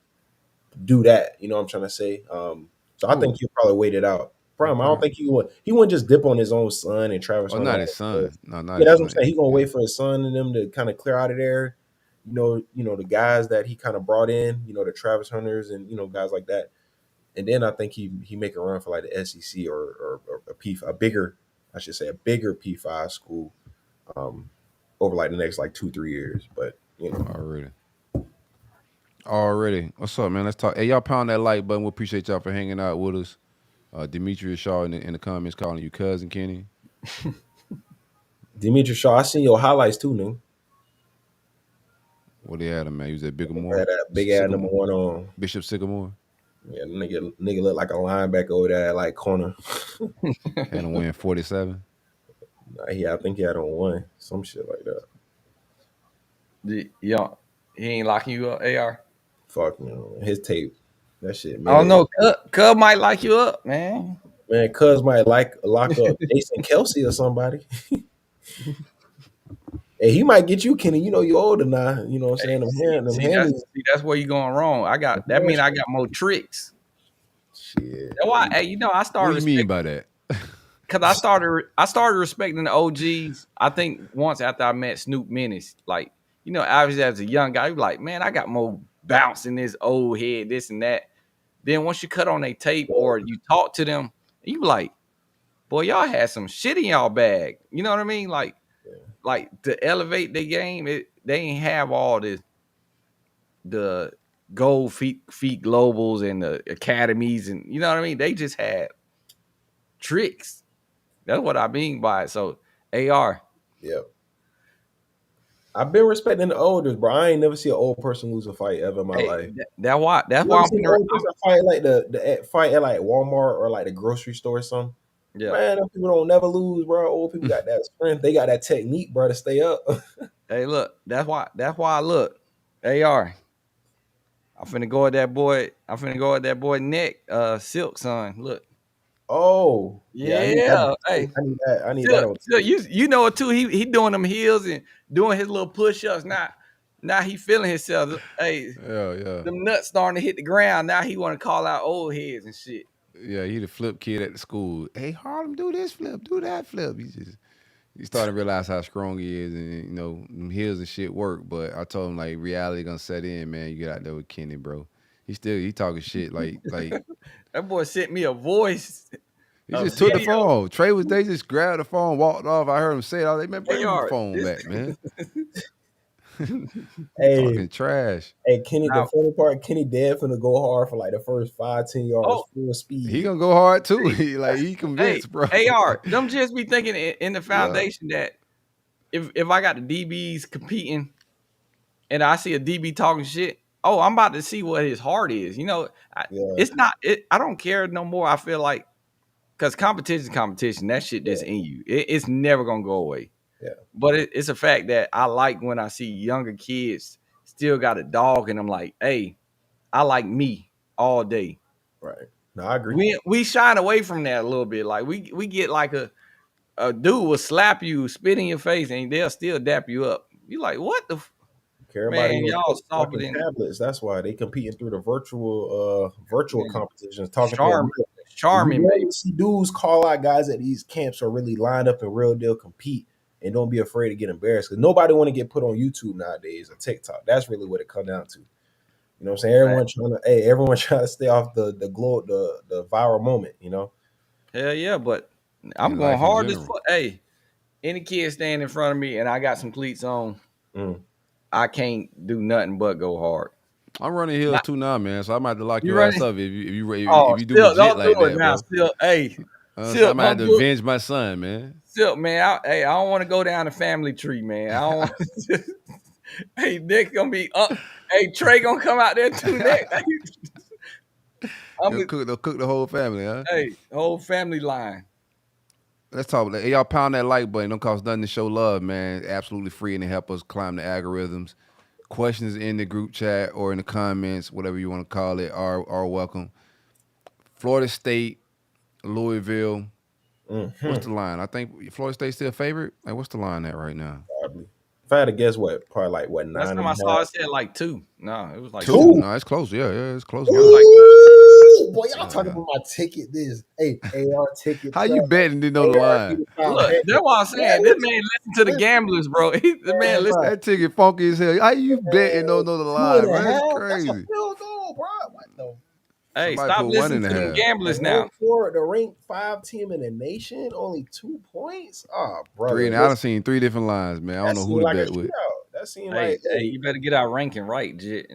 do that. You know what I'm trying to say? So I think he'll probably wait it out. I don't think he wouldn't just dip on his own son and Travis Hunter. Not his son. No, not yeah, his that's son. what I'm saying. He's gonna wait for his son and them to kind of clear out of there. The guys that he kind of brought in, the Travis Hunters and guys like that. And then I think he make a run for like the SEC or a bigger P5 school over like the next like 2-3 years. But Already. What's up, man? Let's talk. Hey, y'all pound that like button. We appreciate y'all for hanging out with us. Demetrius Shaw in the comments calling you cousin Kenny. Demetrius Shaw, I seen your highlights too, nigga. What they had him, man? He was at Bigamore. Had that big ass number 1 on Bishop Sycamore. Yeah, nigga look like a linebacker over there at like corner. Had him win 47. I think he had on 1, some shit like that. He ain't locking you up, AR. Fuck no, his tape, that shit. Man, I don't know. Cub might lock you up, man. Man, Cuz might lock up Jason Kelsey or somebody. Hey, he might get you, Kenny. You're older now. You know what I'm saying? That's where you're going wrong. That means I got more tricks. Shit. That's why, I started. What do you mean by that? Because I started respecting the OGs. I think once after I met Snoop Menace, like, obviously as a young guy, you be like, man, I got more bounce in this old head, this and that. Then once you cut on their tape or you talk to them, you be like, boy, y'all had some shit in y'all bag. You know what I mean? Like to elevate the game, they ain't have all this, the gold feet globals and the academies, and you know what I mean? They just had tricks. That's what I mean by it. So AR. Yep. I've been respecting the elders, bro. I ain't never see an old person lose a fight ever in my life. That's why I'm an old person fight like the fight at like Walmart or like the grocery store or something. Yeah, man, them people don't never lose, bro. Old people got that strength. They got that technique, bro, to stay up. Hey, look, that's why I look. AR. I'm finna go at that boy neck, Silk son. Look. Oh, yeah. Hey, I need that. Silk, you know it too. He doing them heels and doing his little push-ups. Now he feeling himself. Hey, yeah. Them nuts starting to hit the ground. Now he want to call out old heads and shit. Yeah, he the flip kid at the school. Hey, Harlem, do this flip, do that flip. He started to realize how strong he is, and them heels and shit work. But I told him like reality gonna set in, man. You get out there with Kenny, bro. He talking shit like that boy sent me a voice. He just took the phone. Trey they just grabbed the phone, walked off. I heard him say it. I was like, man, bring the phone back, man. Hey, talking trash. Hey, Kenny, the funny part, Kenny dead finna go hard for like the first 5-10 yards full speed. He gonna go hard too. He convinced, bro. AR, them just be thinking in the foundation that if I got the DBs competing and I see a DB talking shit, I'm about to see what his heart is. It's not. I don't care no more. I feel like because competition is competition. That shit that's in you. It's never gonna go away. Yeah. But it's a fact that I like when I see younger kids still got a dog, and I'm like, hey, I like me all day. Right. No, I agree. We shine away from that a little bit. Like we get like a dude will slap you, spit in your face, and they'll still dap you up. You like, what the care about y'all talking tablets. That's why they competing through the virtual competitions. Talking charming. You see dudes call out guys at these camps or really line up and real deal compete. And don't be afraid to get embarrassed because nobody want to get put on YouTube nowadays or TikTok. That's really what it comes down to. You know what I'm saying? Everyone trying to stay off the viral moment. Hell yeah, but I'm going hard as fuck. Hey, any kid stand in front of me and I got some cleats on, I can't do nothing but go hard. I'm running heels too now, man. So I might have to lock your ass up if you do legit like that, now, bro. Still, hey. So I might have to avenge my son, man. Silk, man. I don't want to go down the family tree, man. I don't want to. Hey, Nick gonna be up. Hey, Trey gonna come out there too, Nick. They'll cook the whole family, huh? Hey, whole family line. Let's talk about that. Hey, y'all pound that like button. Don't cost nothing to show love, man. Absolutely free and it help us climb the algorithms. questions in the group chat or in the comments, whatever you want to call it, are welcome. Florida State, Louisville. What's the line? I think Florida State's still a favorite. Like, what's the line at right now? Probably. If I had to guess, probably like Last 9 time I and a saw half. it said like 2. No, it was like 2? 2. No, it's close. Yeah, it's close. It was like Ooh, boy, y'all talking about my ticket. This, hey, AR ticket. How you betting didn't know the line? Look, that's what I'm saying. This man listen to the gamblers, bro. The man listen. That ticket funky as hell. How you betting don't know the line, bro? That's crazy. That's a field goal, bro. What the? Hey, Somebody stop put listening to 1.5. them gamblers now. The ranked 5 team in the nation, only 2 points. Oh, bro. I done seen 3 different lines, man. I don't know who to bet with. That seemed Hey, like you better get our ranking right, Jit.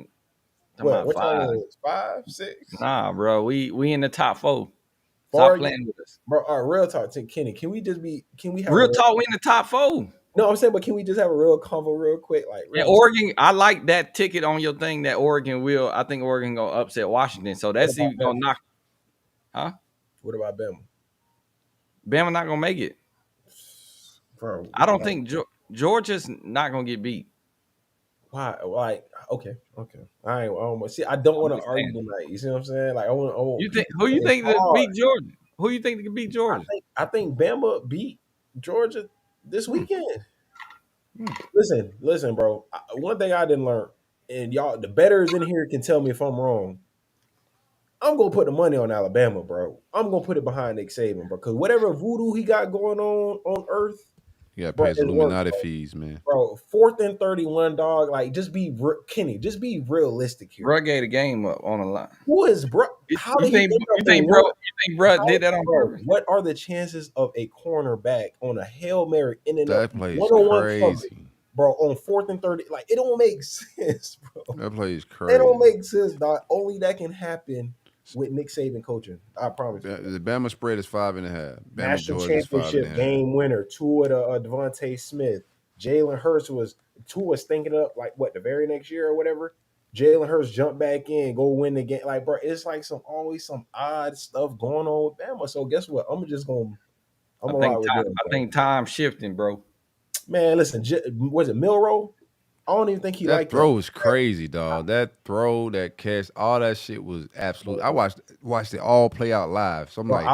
what time is it? 5, 6? Nah, bro. We in the top 4. Far Stop playing with us. Bro, all right, real talk to Kenny. Can we have Real talk, we in the top 4. No, I'm saying, but can we just have a real convo real quick? Like And Oregon, I like that ticket on your thing that Oregon will. I think Oregon gonna upset Washington. So that's even gonna knock. Huh? What about Bama? Bama not gonna make it. Bro, I don't think Georgia's not gonna get beat. why? Like, okay. I don't see. I don't want to argue tonight. You see what I'm saying? Like, I want. You think who you think to beat Georgia? Who you think can beat Georgia? I think Bama beat Georgia this weekend. Listen, bro. One thing I didn't learn, and y'all, the bettors in here can tell me if I'm wrong. I'm gonna put the money on Alabama, bro. I'm gonna put it behind Nick Saban, bro. Because whatever voodoo he got going on Earth, You got to pay his Illuminati fees, man. bro. 4th and 31, dog. Like, just be Kenny. Just be realistic here. Bro gave the game up on the line. Who is bro? How did he you think bro did that on purpose? What are the chances of a cornerback on a Hail Mary ending up That plays one-on-one crazy. coverage, bro, on 4th and 30? Like, it don't make sense, bro. That plays crazy. It don't make sense, dog. Only that can happen with Nick Saban coaching. I promise you. The Bama spread is 5.5. Bama National Georgia is championship 5.5. game winner, Tua to Devontae Smith. Jalen Hurts was thinking up like what the very next year or whatever. Jalen Hurts jumped back in, go win the game. Like, bro, it's like always some odd stuff going on with Bama. So guess what? I think time shifting, bro. Man, listen, was it Milroe? I don't even think he liked that throw was crazy, dog. That throw, that catch, all that shit was absolute. I watched it all play out live. So I'm like,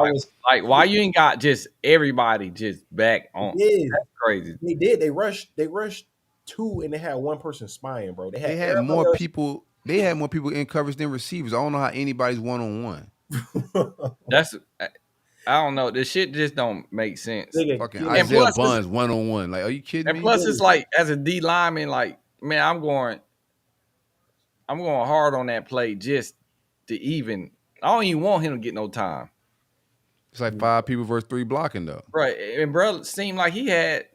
why you ain't got just everybody just back on? That's crazy. They did. They rushed 2 and they had one person spying, bro. They had more people. They had more people in coverage than receivers. I don't know how anybody's 1-on-1. That's. I don't know. This shit just don't make sense. Fucking Isaiah Buns 1-on-1. Like, are you kidding me? And plus, it's like as a D lineman, like, man, I'm going hard on that play just to even. I don't even want him to get no time. It's like 5 people versus 3 blocking though. Right, and bro seemed like he made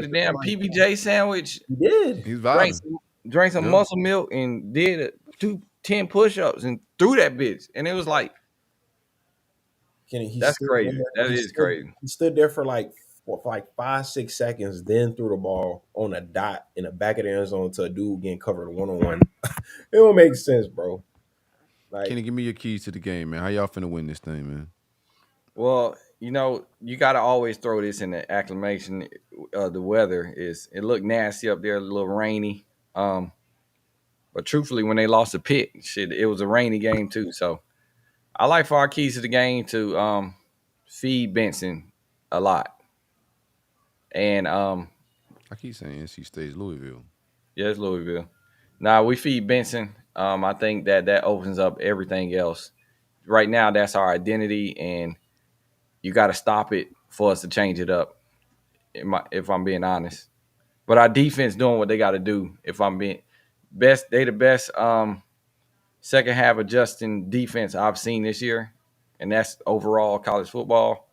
a damn PBJ sandwich. He did. He's vibing. Drank some muscle milk and did 10 push-ups and threw that bitch, and it was like. That's crazy. That is crazy. He stood there for like 5-6 seconds, then threw the ball on a dot in the back of the end zone to a dude getting covered 1-on-1. It don't make sense, bro. Like, Kenny, give me your keys to the game, man. How y'all finna win this thing, man? Well, you got to always throw this in the acclimation. The weather it looked nasty up there, a little rainy. But truthfully, when they lost the Pitt, it was a rainy game too. So I like for our keys to the game to feed Benson a lot. And I keep saying NC State's Louisville. Yeah, it's Louisville. Now we feed Benson. I think that opens up everything else. Right now, that's our identity, and you got to stop it for us to change it up. If I'm being honest, but our defense doing what they got to do. If I'm being best, they the best second half adjusting defense I've seen this year, and that's overall college football.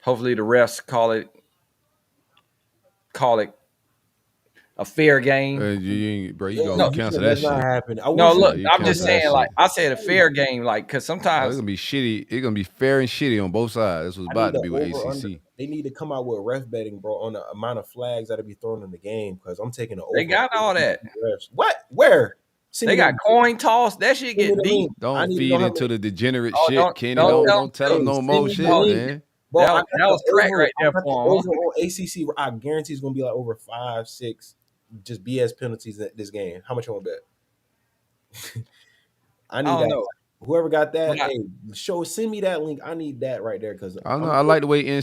Hopefully the refs call it a fair game. Bro, you gonna cancel that shit? No, look, I'm just saying, like I said, a fair game, like because sometimes it's gonna be shitty. It's gonna be fair and shitty on both sides. That's what's about to be with ACC. They need to come out with ref betting, bro, on the amount of flags that'll be thrown in the game. Because I'm taking the over. They got all that. What? Where? They got coin toss. That shit get deep. Don't feed into the degenerate shit, Kenny. Don't tell them no more shit, man. Bro, I got that was the crack over. right I there got the for him. over on ACC. I guarantee it's gonna be like over 5, 6, just BS penalties in this game. How much you want to bet? I I need don't that. know. Whoever got that, But hey, send me that link. I need that right there because I don't know. I'm. I like the way Yeah.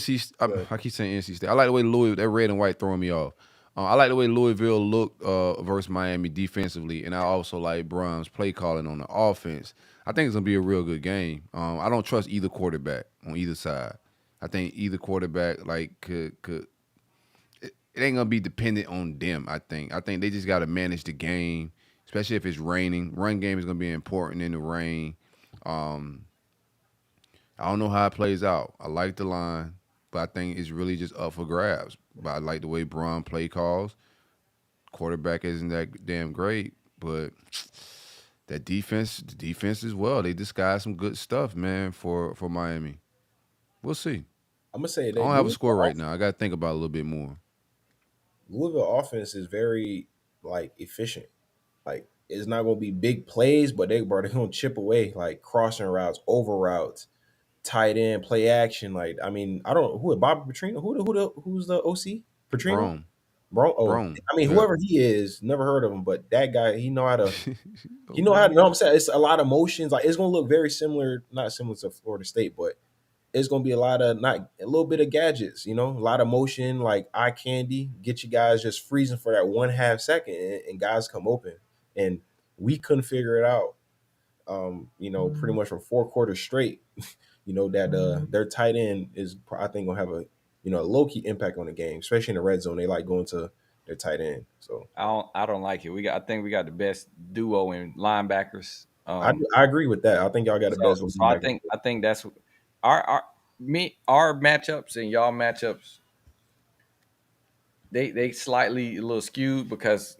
I keep saying NC State. I like the way Louisville, that red and white throwing me off. I like the way Louisville looked versus Miami defensively, and I also like Brun's play calling on the offense. I think it's gonna be a real good game. I don't trust either quarterback on either side. I think either quarterback like could it ain't gonna be dependent on them. I think they just got to manage the game, especially if it's raining. Run game is gonna be important in the rain. Um, I don't know how it plays out. I like the line, but I think it's really just up for grabs. But I like the way Braun play calls. Quarterback isn't that damn great, but the defense as well. They disguised some good stuff, man, for Miami. We'll see. I'm gonna say I that don't have a score right now. I got to think about it a little bit more. Louisville offense is very like efficient. Like it's not gonna be big plays, but they gonna chip away like crossing routes, over routes, tight end, play action. Like I mean, I don't who Bob Petrino, who's the OC Petrino, Brome, bro. Oh, Brome. I mean Yeah. whoever he is, never heard of him, but that guy he know how to. You know how Okay. to know what I'm saying? It's a lot of motions. Like it's gonna look very similar, not similar to Florida State, but it's gonna be a lot of not a little bit of gadgets, a lot of motion, like eye candy, get you guys just freezing for that 1/2 second and guys come open. And we couldn't figure it out. Pretty much from 4 quarters straight, that their tight end is I think gonna have a low key impact on the game, especially in the red zone. They like going to their tight end. So I don't like it. I think we got the best duo in linebackers. I agree with that. I think y'all got the best So linebacker. I think that's our matchups and y'all matchups. They slightly a little skewed because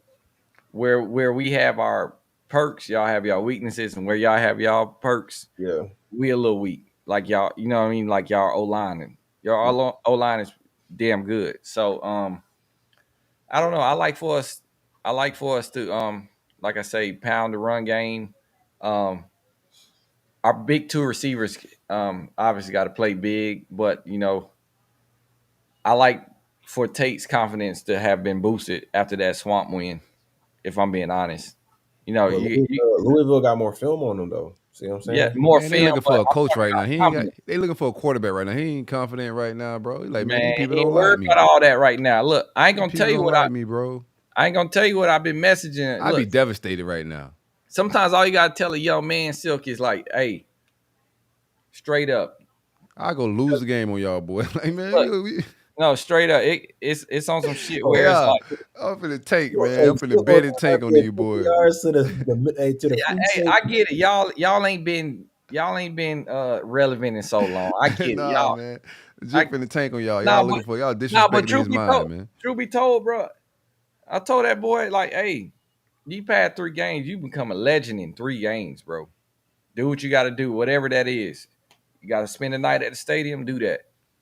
where we have our perks, y'all have y'all weaknesses, and where y'all have y'all perks, Yeah. we a little weak. Like y'all, you know what I mean? Like y'all O line and y'all O line is damn good. So I don't know. I like for us to like I say, pound the run game. Um our big two receivers obviously got to play big, but I like for Tate's confidence to have been boosted after that swamp win, if I'm being honest. But You Louisville got more film on them though. See what I'm yeah, saying? more Man, they film, looking but for a I'm coach talking right now. about confidence. They looking for a quarterback right now. He ain't confident right now, bro. He like, man, these Man, people he ain't don't like worried me. about all that right now. Look, I ain't These gonna tell people you don't like me, bro. I ain't gonna tell you what I've been messaging. I'd be Look, devastated right now. sometimes all you gotta tell a young man Silk is like, hey, straight up. I go lose the game on y'all, boy. Like, man, Look, no, straight up. It's on some shit Oh, where it's yeah, like, I'm finna tank, hey, man. I'm finna still bet and tank on these 50 boys. yards to the free hey, I safety. get it. Y'all ain't been relevant in so long. I get it. Nah, man. I Jip finna tank on y'all. nah, Y'all looking for y'all but disrespecting his mind, man. truth be told, bro, I told that boy like, hey, you had 3 games, you become a legend in 3 games, bro. Do what you got to do, whatever that is. You got to spend the night at the stadium. Do that.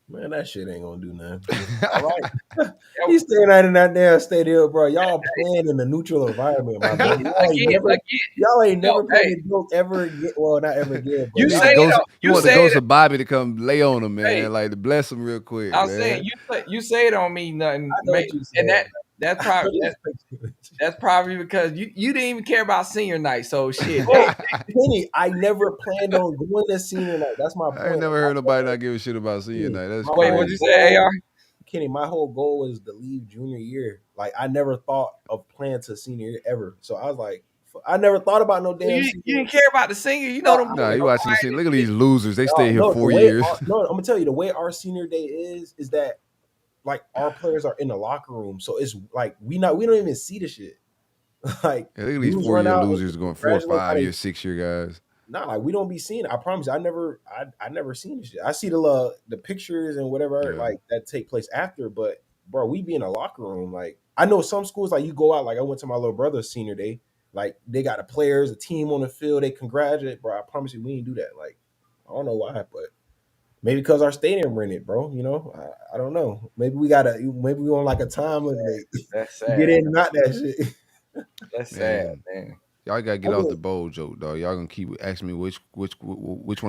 Man, that shit ain't gonna do nothing. All right. He's staying out in that damn stadium, bro. Y'all playing in a neutral environment, my man. Y'all ain't never played Hey, a joke ever again. Well, not ever again, but you Need y'all the say ghost. it. You You want the say ghost it. of Bobby to come lay on him, Hey, man. Like to bless him real quick, I'm saying man. you say it on me nothing, I know mate. what you And said. that's probably because you didn't even care about senior night. So shit. Bro, Kenny, I never planned on going to senior night. That's my I ain't point. never heard nobody not give a shit about senior Kenny, night. That's my Wait, whole what'd you crazy. say, goal, AR? Kenny, my whole goal was to leave junior year. Like I never thought of playing to senior year ever. So I was like, I never thought about no damn senior. You didn't care about the senior. You know No, them Nah, boys you are watching the scene. quiet Look at as these shit. losers. They stay here no, the 4 way years. I'm gonna tell you the way our senior day is that like our players are in the locker room, so it's like we don't even see the shit. Like Yeah, look at these dudes 4 run year out and losers going 4 or congratulate how 5 they. year, 6 year guys. Nah, like we don't be seeing it. I promise you, I never seen this shit. I see the pictures and whatever Yeah. like that take place after, but bro, we be in a locker room. Like I know some schools like you go out. Like I went to my little brother's senior day. Like they got the players, a team on the field. They congratulate, bro. I promise you, we ain't do that. Like I don't know why, but maybe because our stadium rented, bro. I don't know. Maybe we on like a time limit That's to get sad. in, not that shit. That's sad, Man, man. Y'all gotta get off the bowl joke, dog. Y'all gonna keep asking me which one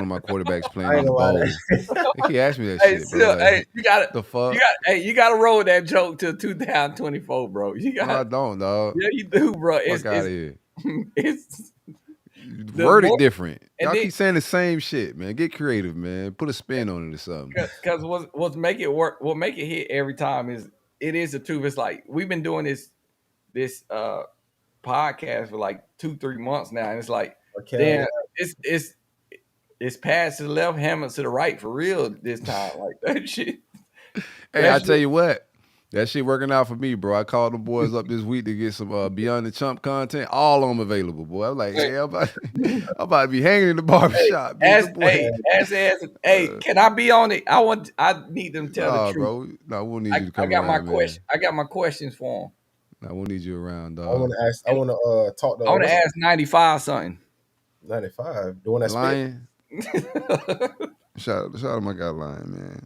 of my quarterbacks playing I in ain't the gonna lie. bowl. They keep asking me that Hey, shit, bro. still, Like, hey, you got the fuck? you got to roll that joke till 2024, bro. You No, I got, don't, dog. yeah, you do, bro. Fuck out of here. It's Word it more, different. and Y'all then, keep saying the same shit, man. Get creative, man. Put a spin on it or something. because what's make it work, what make it hit every time is it is the truth. It's like we've been doing this podcast for like 2-3 months now, and it's like, Okay. damn, it's past to the left, hammer to the right for real this time. Like that shit. Hey, I tell you what, that shit working out for me, bro. I called the boys up this week to get some Beyond the Chump content. All of them available, boy. I'm like, hey, I'm about to be hanging in the barbershop. Can I be on it? I need them to tell the truth. Bro. No, we'll need you to come I got around, my question. I got my questions for them. No, we'll need you around, dog. I want to ask. I want to talk to. I want to ask 95 something. 95. Doing that Lion. Shout out my guy Lion, man.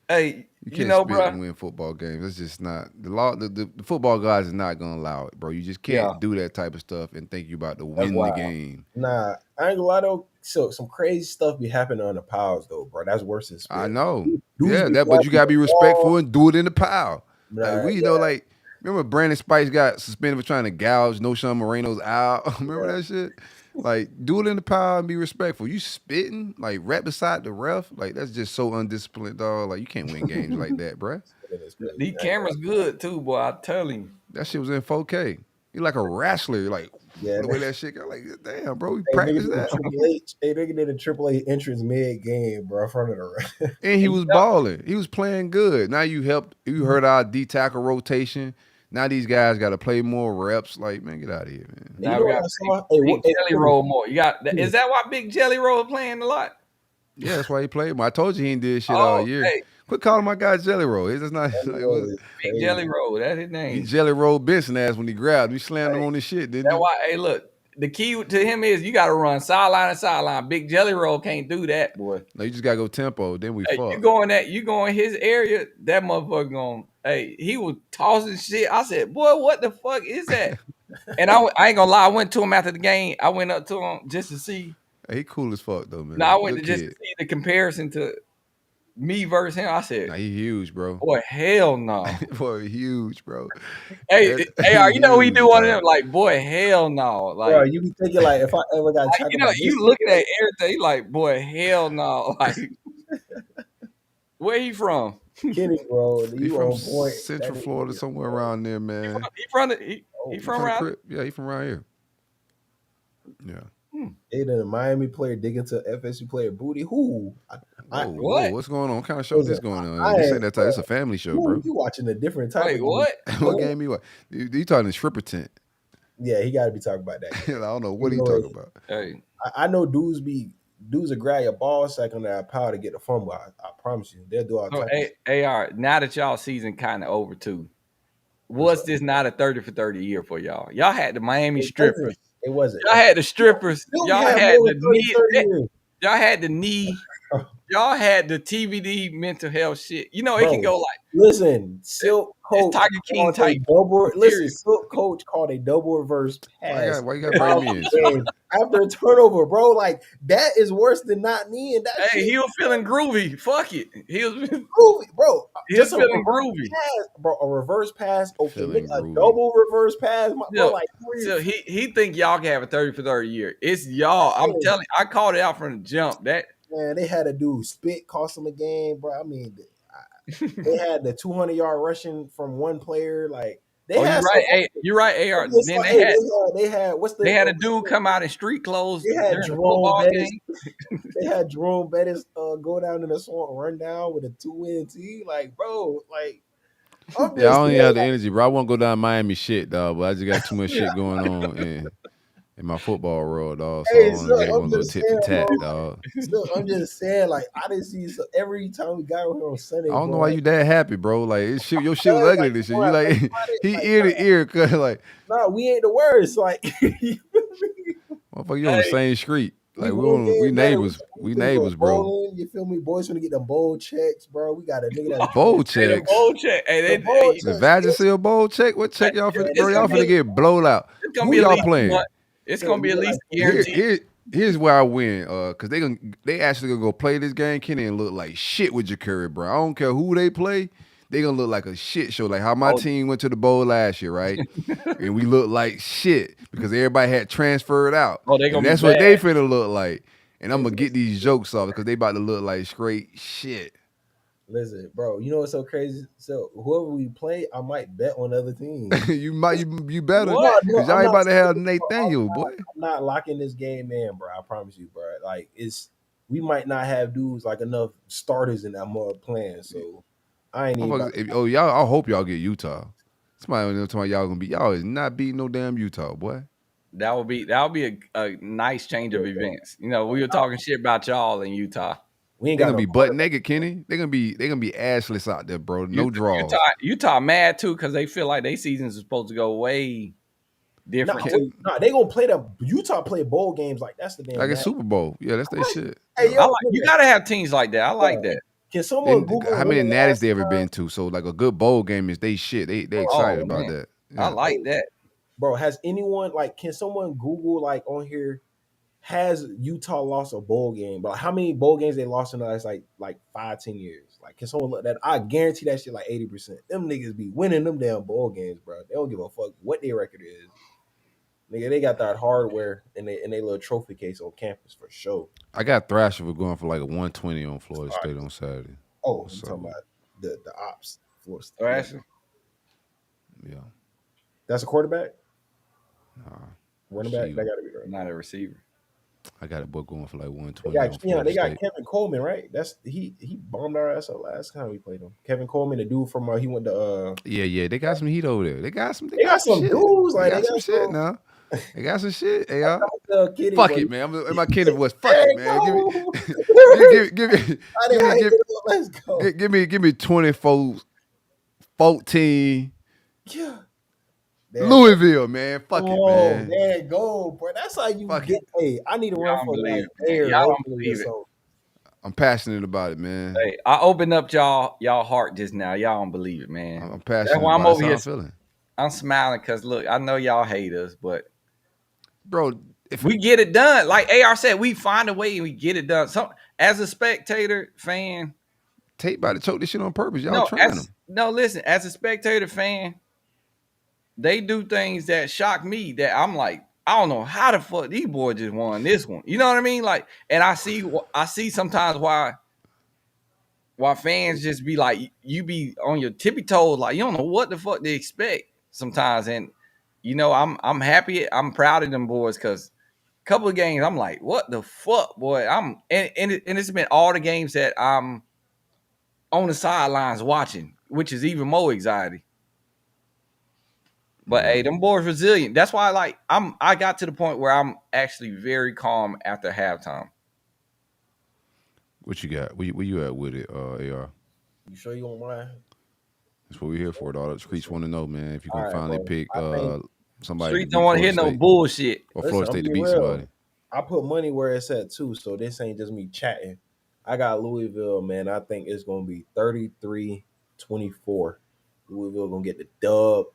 Hey, you can't spit bro, and win football games. It's just not the law. The football guys is not gonna allow it, bro. You just can't do that type of stuff and think you about to win the game. Nah, I ain't gonna lie though. So some crazy stuff be happening on the piles though, bro. That's worse than spit. I know. But you gotta be respectful and do it in the pile. Nah, like know, like remember Brandon Spice got suspended for trying to gouge No Sean Moreno's out. Remember that shit? Like, do it in the pile and be respectful. You spitting, like, right beside the ref, like, that's just so undisciplined, dog. Like, you can't win games like that, bruh. These cameras good, too, boy. I tell him. That shit was in 4K. You like a wrestler. Like, the way that shit got, like, damn, bro, we practice that. They did a AAA entrance mid-game, bro, in front of the ref. And he was balling. He was playing good. Now you heard our D-tackle rotation. Now these guys got to play more reps. Like, man, get out of here, man. Now we got Big Jelly Roll more. Is that why Big Jelly Roll playing a lot? Yeah, that's why he played more. I told you he ain't did shit all year. Hey. Quit calling my guy Jelly Roll. It's not Big Jelly Roll. That's his name. He Jelly Roll Benson ass when he grabbed. We slammed him on this shit, didn't That's why. Hey, look. The key to him is you got to run sideline to sideline. Big Jelly Roll can't do that, boy. No, you just got to go tempo. Then we fuck. You go in his area, that motherfucker going, hey, he was tossing shit. I said, boy, what the fuck is that? And I ain't going to lie. I went to him after the game. I went up to him just to see. Hey, he cool as fuck, though, man. No, I went to see the comparison to me versus him. I said, nah, he huge, bro. Boy, hell no. Boy, huge, bro. Hey, you know we do one of them, like, boy, hell no. Like, bro, you be thinking, like, if I ever got you looking at everything, like, boy, hell no. Like, where he from? Kenny, bro. He from Central Florida, somewhere around there, man. He from around? Yeah, he from around here. Yeah. They did a Miami player dig into FSU player booty. Who? What? What's going on? What kind of show is this going on? This ain't that type. It's a family show, bro. You watching a different type? Wait, what? What game you watch? You talking the stripper tent? Yeah, he got to be talking about that. I don't know what he talking about. Hey, I know dudes will grab your ball sack on that power to get the fumble. I promise you, they'll do all the time. AR, now that y'all season kind of over too, was this not a 30 for 30 year for y'all? Y'all had the Miami strippers. It wasn't. Y'all had the strippers. Y'all had the knee. Y'all had the knee. Y'all had the TBD mental health shit. You know, it can go like. Listen, Silk Coach Tiger King type. Silk Coach called a double reverse pass. Why you got to bring me in? After a turnover, bro, like that is worse than not kneeing. Hey, he was feeling groovy. Fuck it, he was groovy, bro. He was feeling groovy, pass, bro. A reverse pass, okay, a double reverse pass, bro. Like, so he think y'all can have a 30 for 30 year. It's y'all. I'm telling you, I called it out from the jump. That man, they had a dude spit cost them a game, bro. I mean, they had the 200-yard rushing from one player, like. You're right, AR. Then they had a dude come out in street clothes. They had Jerome Bettis. They had Jerome Bettis go down in the swamp, run down with a 2-win team. Like, bro, like. I don't even have the energy, bro. I won't go down Miami shit, dog. But I just got too much shit going on in my football world, dog. So I want to get one little tit for tat, dog. Look, I'm just saying, like, I didn't see every time we got over here on Sunday. I don't know why you that happy, bro. Like, your shit was ugly this year. You like he ear to ear, cause like. Nah, we ain't the worst. Like, motherfucker, you on the same street. Like we neighbors. We neighbors, bro. Bowling, you feel me? Boys gonna get them bowl checks, bro. We got a nigga that bowl checks. Bowl check. Hey, the Vagisil bowl check. What check y'all finna? Bro, y'all finna get blowed out. Who y'all playing? It's gonna be at least guaranteed. Here's where I win, cause they actually gonna go play this game, Kenny, and look like shit with Ja'Carry, bro. I don't care who they play, they gonna look like a shit show, like how my team went to the bowl last year, right? And we look like shit because everybody had transferred out. Oh, they gonna and be that's bad. what they finna look like. And I'm gonna get these jokes off because they about to look like straight shit. Listen, bro, you know what's so crazy? So whoever we play, I might bet on other teams. you better, What? because y'all ain't about to have Nathaniel, boy. I'm not locking this game in, bro. I promise you, bro. Like we might not have dudes like enough starters in that mud playing. So I ain't even. Y'all, I hope y'all get Utah. Somebody talking about y'all gonna be y'all is not beating no damn Utah, boy. That would be a nice change of events. You know, we were talking shit about y'all in Utah. We ain't They got gonna no be butt naked, Kenny. They gonna be assless out there, bro. No draws. Utah mad too because they feel like their seasons are supposed to go way different. Nah, they gonna play Utah play bowl games like that's the damn. Like a Super Bowl. Yeah, that's their shit. Hey, yo, you gotta have teams like that. I like that. Can someone Google how many natties they ever been to? So like a good bowl game is they shit. They excited about that. Yeah. I like that. Bro, has anyone can someone Google on here? Has Utah lost a bowl game? But how many bowl games they lost in the last like 5-10 years? Like, can someone look that? I guarantee that shit like 80%. Them niggas be winning them damn bowl games, bro. They don't give a fuck what their record is. Nigga, they got that hardware in they little trophy case on campus for sure. I got Thrasher for going for like a 120 on Florida State on Saturday. Oh, you talking about the ops Florida State? Thrasher. Yeah. That's a quarterback. Nah. Running back. That gotta be right. Not a receiver. I got a book going for like 120. They got Kevin Coleman, right? That's he bombed our ass up last time we played him. Kevin Coleman, the dude from he went to Yeah, they got some heat over there. They got some shit. Dudes they got some shit now. They got some shit. Hey, y'all. Fuck it, man. My kid was fuck it, man. Give me 24-14. Yeah. Louisville, man. Fuck it, man. There you go, bro. That's how you get. Hey, I need to run for air. Y'all don't believe it. I'm passionate about it, man. Hey, I opened up y'all heart just now. Y'all don't believe it, man. I'm passionate. That's why I'm over here. Feeling. I'm smiling because look, I know y'all hate us, but bro, if we get it done, like AR said, we find a way and we get it done. So, as a spectator fan, Tate about to choke this shit on purpose. Y'all trying them. No, listen. As a spectator fan, they do things that shock me that I'm like, I don't know how the fuck these boys just won this one. You know what I mean? Like, and I see sometimes why fans just be like, you be on your tippy toes, like you don't know what the fuck they expect sometimes. And you know, I'm happy, I'm proud of them boys because a couple of games I'm like, what the fuck, boy? And it's been all the games that I'm on the sidelines watching, which is even more anxiety. But hey, them boys resilient. That's why I got to the point where I'm actually very calm after halftime. What you got? Where you at with it, AR? You sure you don't mind? That's what we're here for. All the streets want to know, man. If you can finally pick somebody. Streets don't want to hear no bullshit. Or Florida State to beat somebody. I put money where it's at too, so this ain't just me chatting. I got Louisville, man. I think it's gonna be 33-24. Louisville gonna get the dub.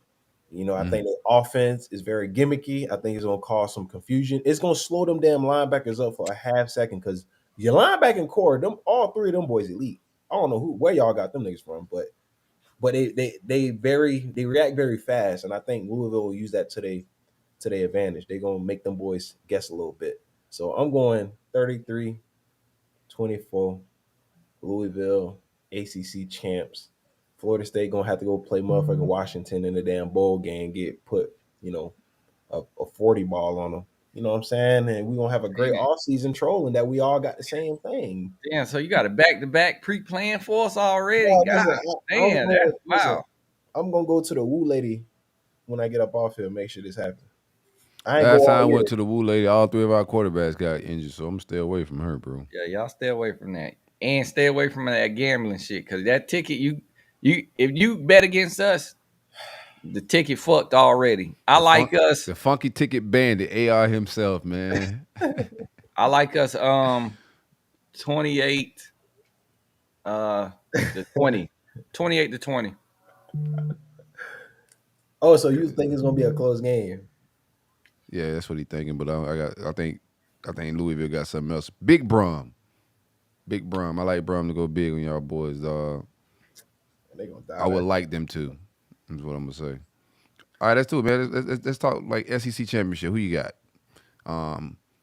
You know, I think the offense is very gimmicky. I think it's going to cause some confusion. It's going to slow them damn linebackers up for a half second because your linebacking core, all three of them boys elite. I don't know where y'all got them niggas from, but they react very fast, and I think Louisville will use that to their advantage. They're going to make them boys guess a little bit. So I'm going 33-24, Louisville, ACC champs. Florida State gonna have to go play motherfucking Washington in the damn bowl game, get put, a 40 ball on them. You know what I'm saying? And we're gonna have a great offseason trolling that we all got the same thing. Damn, so you got a back-to-back pre-plan for us already? Yeah, Wow. I'm gonna go to the Woo lady when I get up off here and make sure this happens. Last time I went to the Woo lady, all three of our quarterbacks got injured, so I'm gonna stay away from her, bro. Yeah, y'all stay away from that. And stay away from that gambling shit, because that ticket if you bet against us, the ticket fucked already. Us. The funky ticket bandit, AR himself, man. I like us 28 to 20. 28 to 20. Oh, so you think it's gonna be a close game? Yeah, that's what he's thinking. But I think Louisville got something else. Big Brum. I like Brum to go big on y'all boys, dog. They gonna I die would that. like them to. Is what I'm gonna say. All right, let's do it, man. Let's talk like SEC championship. Who you got?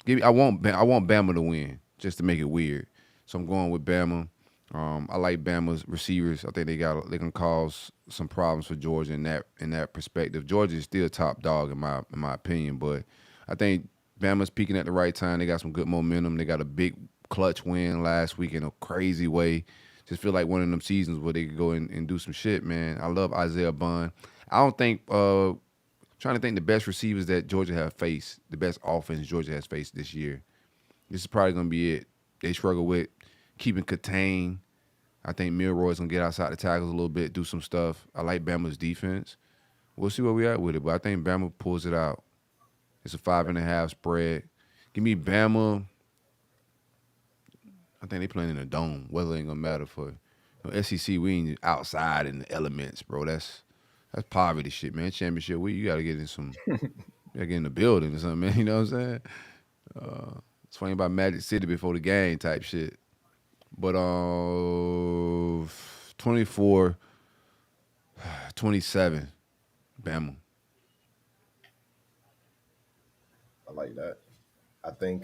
Give me. I want Bama to win just to make it weird. So I'm going with Bama. I like Bama's receivers. I think they can cause some problems for Georgia in that perspective. Georgia is still top dog in my opinion, but I think Bama's peaking at the right time. They got some good momentum. They got a big clutch win last week in a crazy way. Just feel like one of them seasons where they could go and do some shit, man. I love Isaiah Bond. I don't think trying to think the best receivers that Georgia have faced, the best offense Georgia has faced this year. This is probably gonna be it. They struggle with keeping contained. I think Milroy's gonna get outside the tackles a little bit, do some stuff. I like Bama's defense. We'll see where we at with it, but I think Bama pulls it out. It's a 5.5 spread. Give me Bama. I think they playing in a dome. Weather ain't gonna matter for SEC. We ain't outside in the elements, bro. That's poverty shit, man. Championship week, you gotta get in some. You gotta get in the building or something, man. You know what I'm saying? Swing by Magic City before the game type shit. But 24, 27, Bama. I like that. I think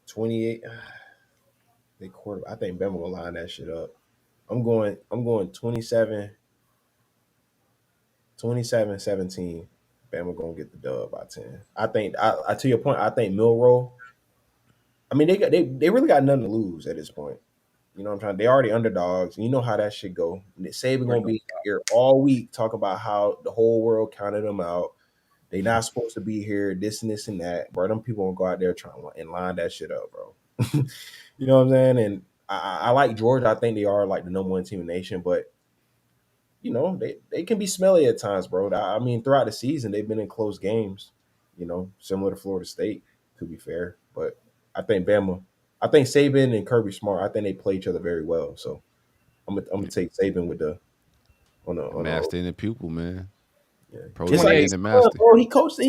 28. They quarter. I think Bama will line that shit up. I'm going 27-17. Bama gonna get the dub by 10. I think I to your point, I think Milrow. I mean, they really got nothing to lose at this point. You know what I'm trying. They already underdogs. You know how that shit go. Saban gonna be here all week talking about how the whole world counted them out. They not supposed to be here. This and this and that. Bro, them people gonna go out there trying and line that shit up, bro. You know what I'm saying? And I like Georgia. I think they are like the number one team in the nation, but you know, they can be smelly at times, bro. I mean, throughout the season, they've been in close games, you know, similar to Florida State, to be fair. But I think Saban and Kirby Smart, I think they play each other very well. So I'm gonna take Saban with the on The the master and the pupil, man. yeah. Just like Protege and his the son, master. bro. He coached.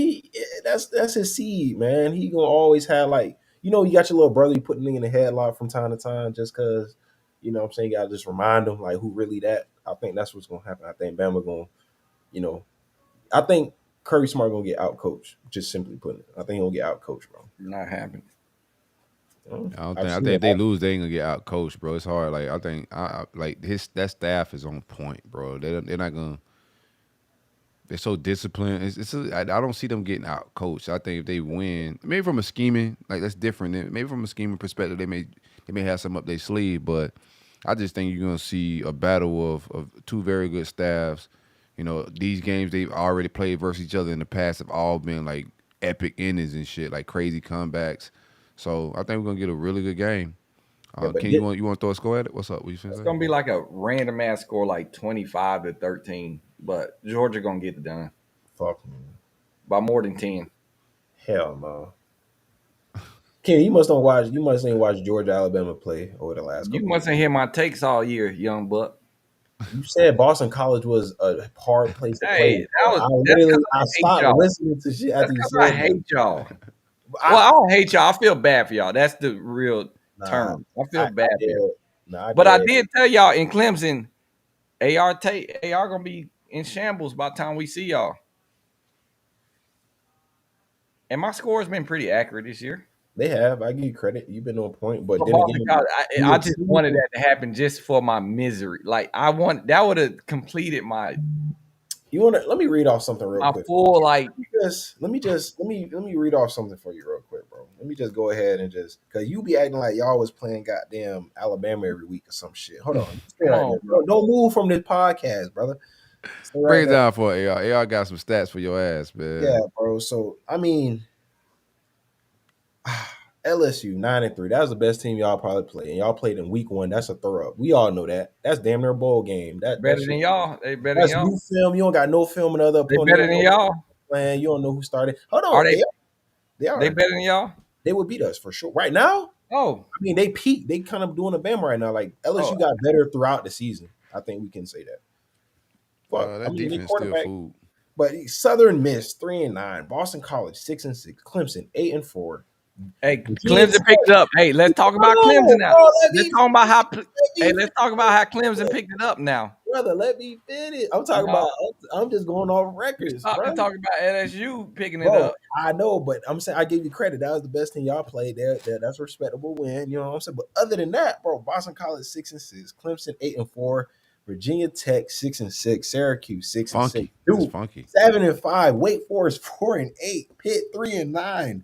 That's his seed, man. He gonna always have like you got your little brother. You put in the headlock from time to time just because what I'm saying. You gotta just remind him like who really that. I think that's what's gonna happen. I think Bama gonna you know. I think Curry Smart gonna get out coached. Just simply putting it, I think he'll get out coached, bro. Not happening. I've I seen think it if they happen. lose, they ain't gonna get out coached, bro. It's hard. Like I think like that staff is on point, bro. They're not gonna. They're so disciplined. I don't see them getting out coached. I think if they win, maybe from a scheming, like that's different. Maybe from a scheming perspective, they may have some up their sleeve. But I just think you're gonna see a battle of two very good staffs. You know, these games they've already played versus each other in the past have all been like epic innings and shit, like crazy comebacks. So I think we're gonna get a really good game. Yeah, but Ken, you want to throw a score at it? What's up? What you finna It's say? gonna be like a random ass score, like 25-13. But Georgia gonna get it done fuck man. by more than 10. Hell no. Ken, you must don't watch. You must ain't watch Georgia Alabama play over the last You couple of years. mustn't hear my takes all year, young buck. You said Boston College was a hard place to play. Hey, Bro. that's because I I hate stopped y'all. listening to shit That's after you because I said that. hate y'all. Well, I, I don't hate y'all. I feel bad for y'all. That's the real nah, term. I feel bad I for did. y'all. Nah, I But I did. did tell y'all in Clemson, AR gonna be in shambles by the time we see y'all. And my score has been pretty accurate this year. They have. I give you credit. You've been on point. But For then Boston again, College, you I were just two. wanted that to happen just for my misery. Like I want that would have completed my You want to? Let me read off something real my quick. full like. Let me read off something for you real quick, bro. Let me just go ahead and just because you be acting like y'all was playing goddamn Alabama every week or some shit. Hold on, stay Come right on, there. bro. Don't move from this podcast, brother. Stay right Break it there. down for AR. AR got some stats for your ass, Yeah, man. bro. So I mean, LSU 9-3. That was the best team y'all probably played, and y'all played in week one. That's a throw up. We all know that. That's damn near a bowl game. That Better shit. than y'all. They better than That's y'all. new film. You don't got no film of the other They opponent. You better don't than know y'all. who's playing. You don't know who started. Hold Are on, they? they They are. better than y'all. They would beat us for sure. Right now, Oh, I mean, they peaked. They kind of doing a bam right now. Like oh, LSU got better throughout the season. I think we can say that. Fuck. I That mean, they defense still quarterback. food. But Southern Miss 3-9, Boston College 6-6, Clemson 8-4. Hey, Virginia Clemson picked it up. Hey, let's talk about Clemson now. bro, Let's talk about how. me Hey, let's talk about how Clemson picked it up now. brother, let me finish. I'm talking No, about. I'm just going off records, bro. I'm talking about LSU picking it Bro, up. I know, but I'm saying I give you credit. That was the best thing y'all played. That's a respectable win. You know what I'm saying? But other than that, bro, Boston College 6-6, Clemson 8-4, Virginia Tech 6-6, Syracuse 6-6, Funky. It's Duke funky. 7-5, Wake Forest 4-8, Pitt 3-9,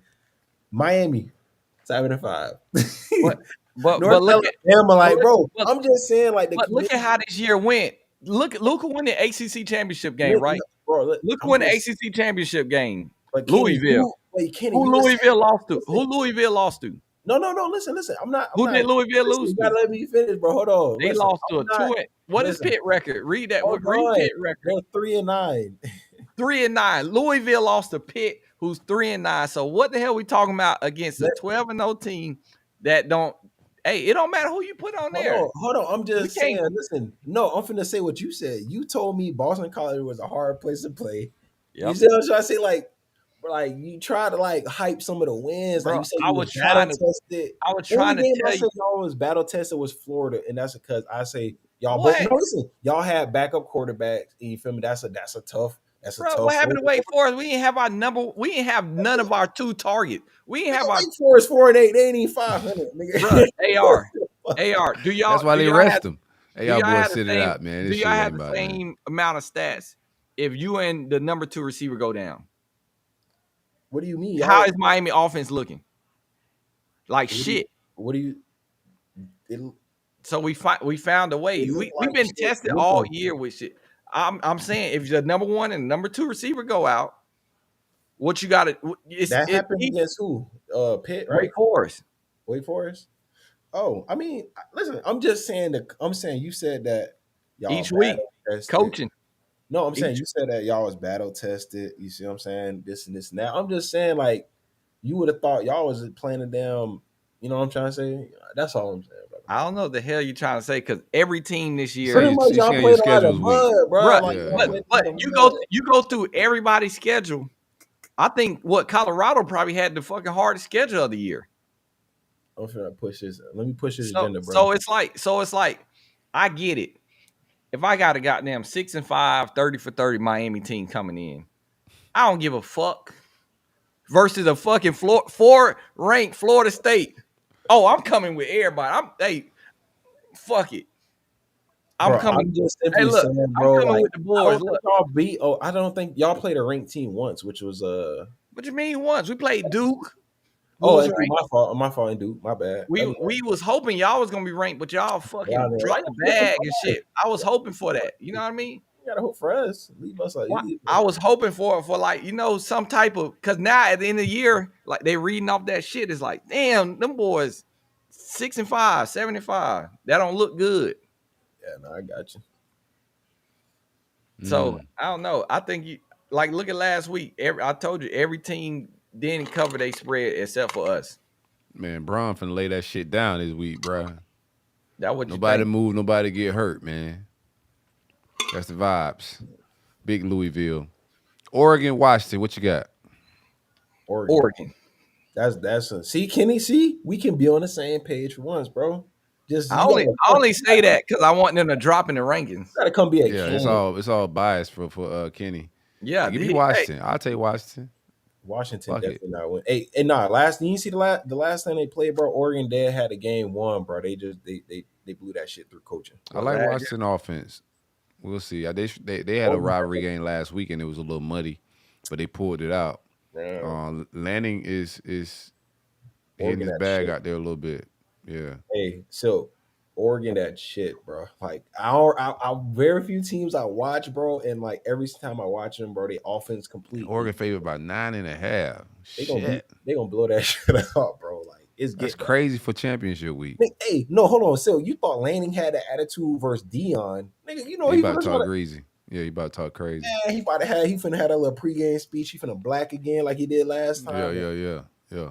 Miami 7-5. But North look at Alabama, like, bro, but, I'm just saying, like, the but look committee. at how this year went. Look who won the ACC championship game, Look, right? bro, Look who I'm won the just, ACC championship game. but Kenny, Louisville. Kenny, Who you was Louisville lost to? listen, Who Louisville lost to? no. Listen. I'm not. Who did Louisville Listen, lose you to? gotta let me finish, bro. Hold on. They Listen, lost to I'm a not. two. What is Listen, Pitt record? Read that. hold Read on. Pitt record. They're 3-9. 3-9. Louisville lost to Pitt, who's 3-9. So what the hell we talking about against a 12-0 team that don't? Hey, it don't matter who you put on there. Hold on. I'm We just can't. saying. Listen, no, I'm finna say what you said. You told me Boston College was a hard place to play. You Yep. see what I'm trying to say? Like you try to like hype some of the wins. Like Bro, you said, I you was was battle trying to. tested. I was Only trying to game I tell said you y'all was battle tested was Florida, and that's because I say y'all both. what, No, listen, y'all had backup quarterbacks, and you feel me? That's a tough. That's a bro. tough What happened to win. Wake Forest? We didn't have our number. We didn't have none of our two targets. We didn't have our Wake Forest 4-8. They ain't even 500, bro. nigga. AR. Do That's y'all? why Do they y'all rest have? them. Hey, Do y'all y'all boys have the sit it same? out, man. Do This y'all shit have ain't the about that. same amount of stats if you and the number 2 receiver go down? What do you mean, How y'all? is Miami offense looking? Like shit. What do you? It, So we found a way. it look We've like been shit. tested It look all like year with shit. I'm saying if the number 1 and number 2 receiver go out, what you got to that happened against who? Pitt, right? Wake Forest. Wake Forest. Oh, I mean, listen. I'm just saying that. I'm saying you said that y'all Each week battle tested. coaching. No, I'm saying Each you said that y'all was battle tested. You see what I'm saying? This and this and that. I'm just saying like you would have thought y'all was playing a damn. You know what I'm trying to say? That's all I'm saying, brother. I don't know the hell you trying to say because every team this year Saying Pretty is much you y'all saying your played a lot schedule of is weak. mud, bro. bruh, Like Yeah, y'all yeah. played but a lot of you mud. go through everybody's schedule. I think what Colorado probably had the fucking hardest schedule of the year. I'm finna push this. Let me push this So agenda, bro. so it's like I get it. If I got a goddamn 6-5, 30 for 30 Miami team coming in, I don't give a fuck. Versus a fucking 4 ranked Florida State. Oh, I'm coming with everybody. Fuck it. I'm Bro, coming. I'm just Hey, simply look, saying, I'm bro, coming like with the I boys. don't think Look, y'all beat I don't think y'all played a ranked team once, which was what you mean once? We played Duke, who oh, was and Duke, ranked. my fault, and Duke, my bad. Let me We was hoping y'all was gonna be ranked, but y'all why fucking dropped the bag and shit. I was hoping for that. You know what I mean? you gotta hope for us. Leave us like What I was hoping for like, some type of because now at the end of the year, like they reading off that shit. It's like, damn, them boys 6-5, 75. That don't look good. yeah, no, I got you. So I don't know. I think you like look at last week. I told you every team didn't cover their spread except for us. Man, Braun finna lay that shit down this week, bro. That what you Nobody think? move, nobody get hurt, man. That's the vibes. Big Louisville. Oregon, Washington, what you got? Oregon. That's a see, Kenny. See, we can be on the same page for once, bro. Just I you only gotta I only say that because I want them to drop in the rankings. come be a Yeah, king. it's all biased for Kenny. Yeah, Give me hey, Washington. I'll take Washington. Washington Fuck it. definitely not win. Hey, and nah, last you see the last time they played, bro. Oregon Dad had a game won, bro. They just they blew that shit through coaching. I like Washington offense. We'll see. They had a rivalry game last week and it was a little muddy, but they pulled it out. Lanning is hitting Oregon his that bag shit. out there a little bit. Yeah. Hey, so Oregon that shit, bro. Like I very few teams I watch, bro, and like every time I watch them, bro, they offense complete. Oregon favored by 9.5. They gonna blow that shit out, bro. Like it's That's get that. crazy for championship week. Hey, no, hold on. So you thought Lanning had the attitude versus Dion, nigga? You know He he about to was talk greasy. Yeah, he about to talk crazy. he finna have that little pregame speech. He finna black again like he did last time. Yeah.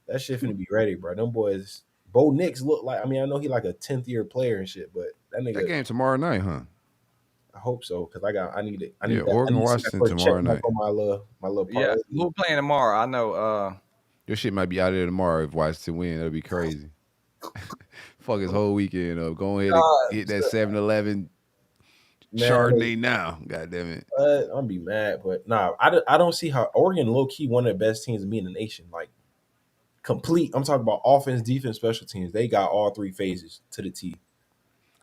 That shit finna be ready, bro. Them boys. Bo Nix look like. I mean, I know he like a 10th year player and shit, but that nigga. That game tomorrow night, huh? hope so because I need it. I Yeah, need that. I Oregon, need to see that Washington first check tomorrow mark night. on my little Yeah, parlay. who playing tomorrow? I know. Your shit might be out of there tomorrow if Washington win. That'll be crazy. Fuck his whole weekend up. Go ahead and hit that 7-Eleven Man, Chardonnay now. God damn it. I'm gonna be mad, but nah, I don't see how Oregon low key one of the best teams to be in the nation. Like complete. I'm talking about offense, defense, special teams. They got all three phases to the T.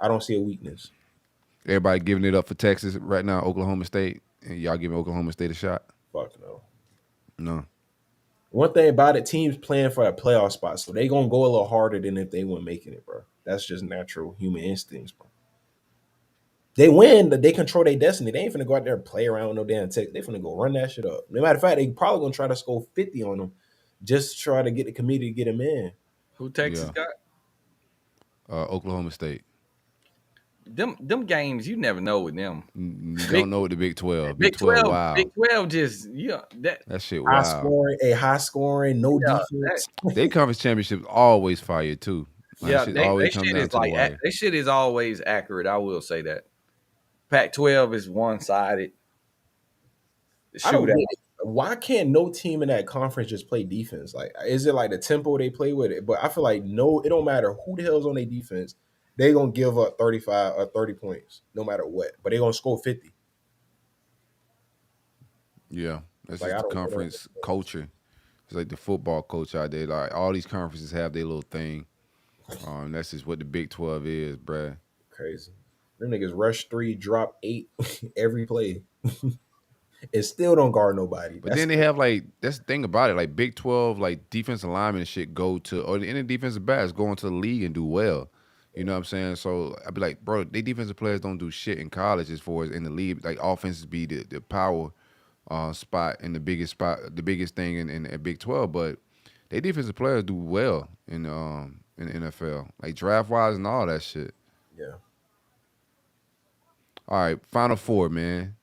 I don't see a weakness. Everybody giving it up for Texas right now, Oklahoma State. And y'all giving Oklahoma State a shot? Fuck no. No. One thing about it, teams playing for a playoff spot, so they gonna go a little harder than if they weren't making it, bro. That's just natural human instincts, bro. They win, they control their destiny. They ain't finna go out there and play around with no damn tech. They finna go run that shit up. No matter of fact, they probably gonna try to score 50 on them, just to try to get the committee to get them in. who Texas Yeah. got? Oklahoma State. Them games you never know with them. You Big- don't know what the Big 12. Big 12, wow. Big 12 just That shit High wow. scoring, no Yeah, defense. They conference championships always fire too. Like, yeah, shit they always come shit down is to the like wire. they shit is always accurate. I will say that. Pac-12 is one sided. I don't get Shootout. it. Why can't no team in that conference just play defense? Like, is it like the tempo they play with it? But I feel like no, it don't matter who the hell's on their defense. They gonna give up 35 or 30 points no matter what. But they gonna score 50. Yeah. That's Like, just I the don't- conference culture. It's like the football coach out there. Like all these conferences have their little thing. That's just what the Big 12 is, bruh. Crazy. Them niggas rush 3, drop 8 every play. And still don't guard nobody. But then they have that's the thing about it. Like Big 12, like defensive linemen and shit go to, or any defensive backs go into the league and do well. You know what I'm saying? So I'd be like, bro, they defensive players don't do shit in college as far as in the league. Like offenses be the power spot and the biggest thing in Big 12. But they defensive players do well in the NFL. Like draft wise and all that shit. Yeah. All right, Final Four, man.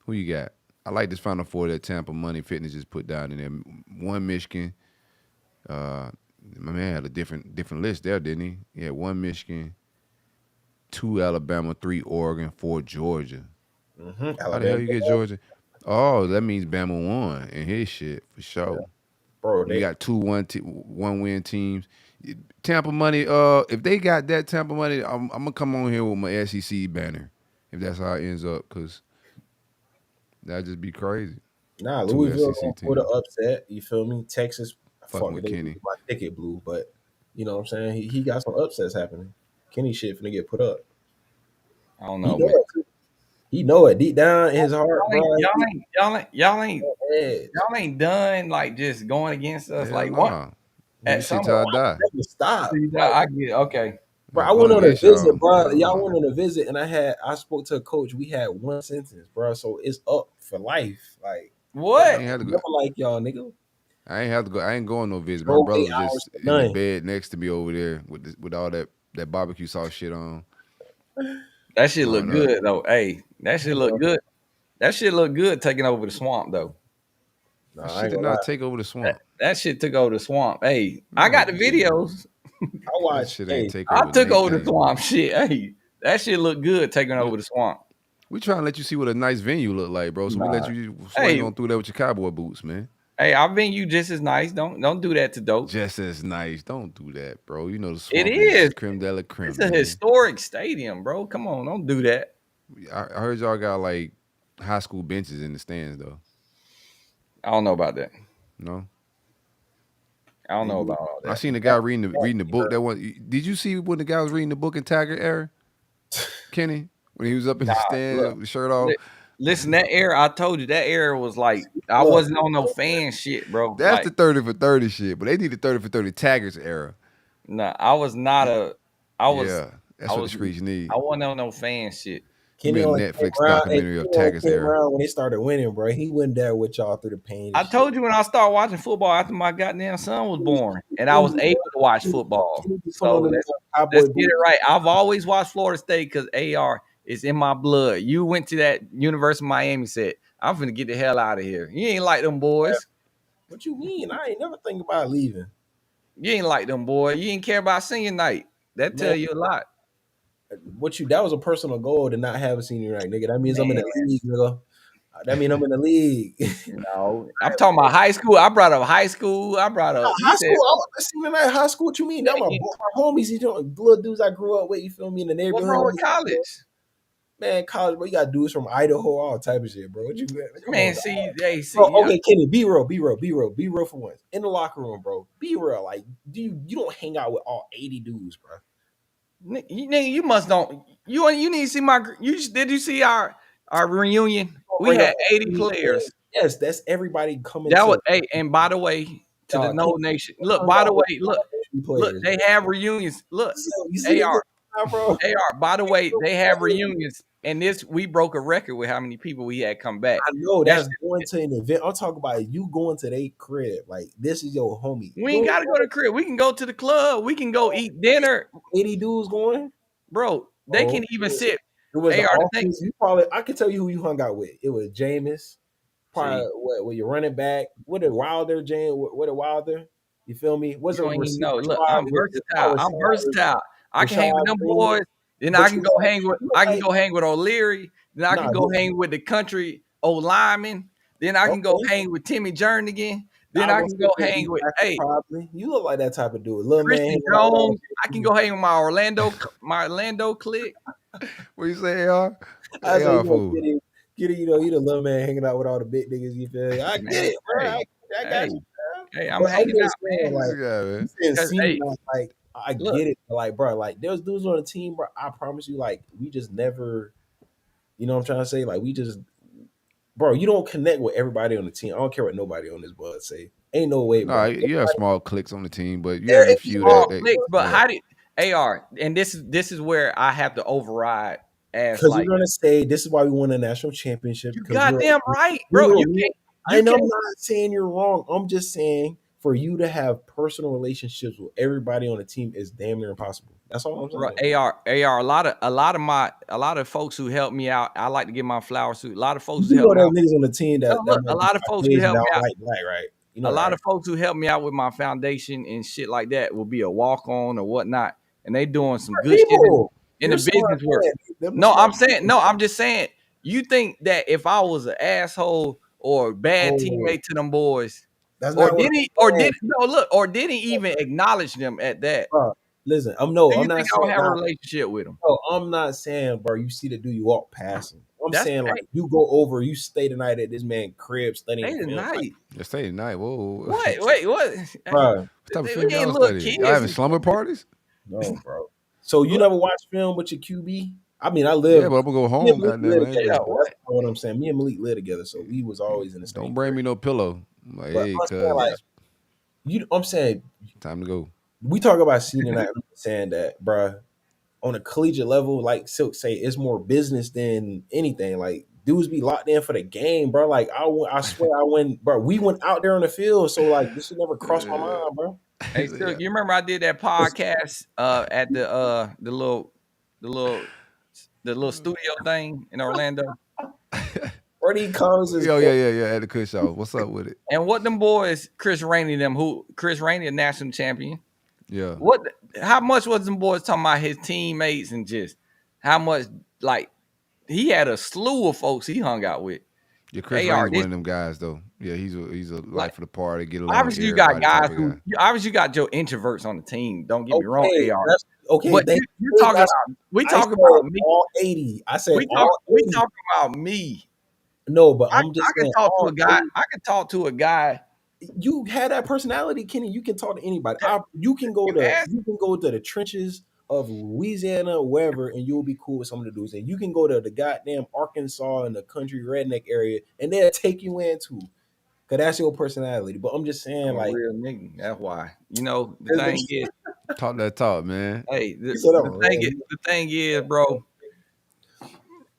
Who you got? I like this Final Four that Tampa Money Fitness just put down in there. One Michigan. My man had a different list there, didn't he? He had 1 Michigan, 2 Alabama, 3 Oregon, 4 Georgia. Mm-hmm. How the hell you get Georgia? Oh, that means Bama won in his shit for sure. Yeah. Bro, They got 2 one-win teams. Tampa Money. If they got that Tampa Money, I'm gonna come on here with my SEC banner. If that's how it ends up, because that'd just be crazy. Nah, 2 Louisville SEC put an teams. upset. You feel me? Texas, Fucking with Kenny. My ticket blew, but you know what I'm saying? He got some upsets happening. Kenny shit finna get put up. I don't He know, know man. it. He know it deep down in his heart, bro. Y'all ain't done like just going against us. Hell like nah. what? This At shit some till I point, die. Stop. I get okay. Bro, I'm I went going on a against y'all. visit, bro. Hell Y'all no. went on a visit, and I spoke to a coach. We had one sentence, bro. So it's up for life. Like What? I ain't had to go. never like y'all, nigga. I ain't have to go. I ain't going no visit. My Drove brother 8 was hours just for in the nothing. bed next to me over there with all that barbecue sauce shit on. That shit look Growing up. good though. Hey, that shit look good. That shit look good taking over the swamp though. Nah, That I shit ain't did gonna lie. not take over the swamp. That shit took over the swamp. Hey, I got the videos. I That watched. shit Hey, ain't take I over. took over the anything. swamp. Shit. Hey, that shit look good taking over the swamp. We trying to let you see what a nice venue look like, bro. So we let you swing on through there with your cowboy boots, man. Hey, our venue just as nice. Don't do that to dope. Just as nice. Don't do that, bro. You know the It swamp is. creme de la creme. It's a man. historic stadium, bro. Come on, don't do that. I heard y'all got like high school benches in the stands though. I don't know about that. No. I don't know about all that. I seen the guy reading the book. That one. Did you see when the guy was reading the book in Taggart era? Kenny, when he was up in the stand, look. with the shirt off. Listen, that era, I told you, that era was like, I wasn't on no fan shit, bro. That's like, the 30 for 30 shit, but they need the 30 for 30 Taggart's era. nah, I was not a, I was, Yeah, that's I what was- the streets need. I wasn't on no fan shit. Give me Kenny a only Netflix came around- documentary of Kenny only Taggart's came era. around when they started winning, bro. He went there with y'all through the pain. and I shit. told you when I started watching football after my goddamn son was born, and I was able to watch football. Kenny be So putting on them cowboy let's get boots. it right. I've always watched Florida State because AR is in my blood. You went to that University of Miami, said, I'm finna get the hell out of here. You ain't like them boys. What you mean? I ain't never think about leaving. You ain't like them boys. You ain't care about senior night. That tell Man. you a lot. That was a personal goal to not have a senior night, nigga. That means I'm in Man, the league, nigga. That means I'm in the league. no, I'm talking about high school. I brought up high school. I brought up. You High said, school, I was senior night. High school, what you mean? That my homies. You know, little dudes I grew up with. You feel me in the what's neighborhood. wrong with college? Man, college, bro. You got dudes from Idaho, all type of shit, bro. What you come on, Man, dog. see, Bro, yeah. okay, Kenny, be real for once. In the locker room, bro. Be real. Like, you don't hang out with all 80 dudes, bro. You must don't. You need to see my. Did you see our reunion? We Bring up had 80 players. yes, that's everybody coming That was to hey, and by the way, to the No Kenny, Nation. Look, hung by the out with way, elementary look, players, they bro. have reunions. Look, You see this AR, now, bro? AR. By the way, they have reunions, and we broke a record with how many people we had come back. I know That's that's going to an event. I'm talking about you going to their crib. Like, this is your homie. we ain't got to go to the crib. We can go to the club. We can go eat dinner, 80 dudes going? bro. They Oh, can even sit. it was the AR, the thing. offense. You probably I can tell you who you hung out with. It was Jameis, probably See, what your running back. What a Wilder, James. What a Wilder. You feel me? Was you a don't even receiver know. Look, squad I'm versatile. I'm versatile. I can hang with them boys. Then I But can you go hang with. you look I can like go hang with O'Leary. Then I can nah, go hang with the country old lineman. Then I can go okay. hang with Timmy Jernigan. Then I I will can say go maybe hang with back probably. You look like that type of dude. Little man Christian hanging out with all Jones. I the can big go hang with my Orlando clique. What you say, AR? I say, AR fool. you know, you the little man hanging out with all the big niggas. You feel me? I get Man, it, bro. hey, I got hey, you, bro. hey, I'm But I'm hanging just out, saying, man. This like, guy, you man. saying Cause senior hey, night, like, I look, get it. But like, bro, like, there's dudes on the team, bro. I promise you, like, we just never, you know what I'm trying to say? Like, we just, bro, you don't connect with everybody on the team. I don't care what nobody on this bud say. Ain't no way, No, bro. you have small cliques on the team, but you There have a ain't few small that cliques, but yeah. how did AR? And this is where I have to override as because you're like. gonna say this is why we won a national championship You because we were goddamn right, we bro. were You we, can't. I You know can't. I'm not saying you're wrong. I'm just saying for you to have personal relationships with everybody on the team is damn near impossible. That's all I'm Bro, saying. AR. A lot of folks who helped me out. I like to give my flowers to a lot of folks who You know helped me those out. niggas on the team No, that look, a might be lot of folks who Caucasian, that helped me don't out. like black, right? You A know that, lot right? of folks who helped me out with my foundation and shit like that will be a walk on or whatnot, and they doing some good shit People, in the you're smart business work. man. Them the smart people. No, I'm just saying. You think that if I was an asshole or a bad Oh, teammate to them boys, that's not what or I'm saying, did he even acknowledge them at that? bro. Listen, Do I'm you not think I would saying have a nah. relationship with them? No, I'm not saying, bro, you see the dude you walk past him. I'm That's saying, like, you go over, you stay the night at this man crib studying hey, film. Like, night. Just stay tonight. Whoa. What? Wait, what? bro, What type of film We ain't y'all little studying? Y'all kids. having slumber parties? no, bro. So you Look, never watch film with your QB? I mean, I Yeah, live. but I'm gonna go Me and home, Malik goddamn. live I ain't together, yeah, gonna so that's what? not what I'm saying. Me and Malik live together, so we was always in the don't same bring crib. me no pillow. I'm like, But hey, I'm saying, cuz like, I'm saying, time to go. we talk about senior night. I'm saying that, bro, on a collegiate level, like Silk say, it's more business than anything. Like, dudes be locked in for the game, bro. Like, I swear I went, bro. We went out there on the field, so like this should never cross my Uh, mind, bro. Hey, so yeah. you remember I did that podcast at the little the little studio thing in Orlando? Where these comments is Yo, yeah. At the Kush House. What's up with it? And what them boys, Chris Rainey, a national champion. Yeah. What? How much was them boys talking about his teammates and just how much like he had a slew of folks he hung out with. Yeah, Chris AR, Rainey's one this of them guys though. Yeah, he's a like life of the party, get along with obviously you got everybody type guys of who guy. obviously you got your introverts on the team. Don't get me wrong, okay. AR. That's okay. But you're Hey, talking that's about we I said talking about me. all 80. I said all We 80. talking about me. No, but I I'm just can saying talk to all a guy. 80. I can talk to a guy You had that personality, Kenny. You can talk to anybody. that You can go you to ask. the trenches of Louisiana, wherever, and you'll be cool with some of the dudes. And you can go to the goddamn Arkansas and the country redneck area, and they'll take you in too, cause that's your personality. But I'm just saying, I'm a like, real nigga. That's why. You know the you thing is, Talk that talk, man. hey, said I'm real. the thing is, bro.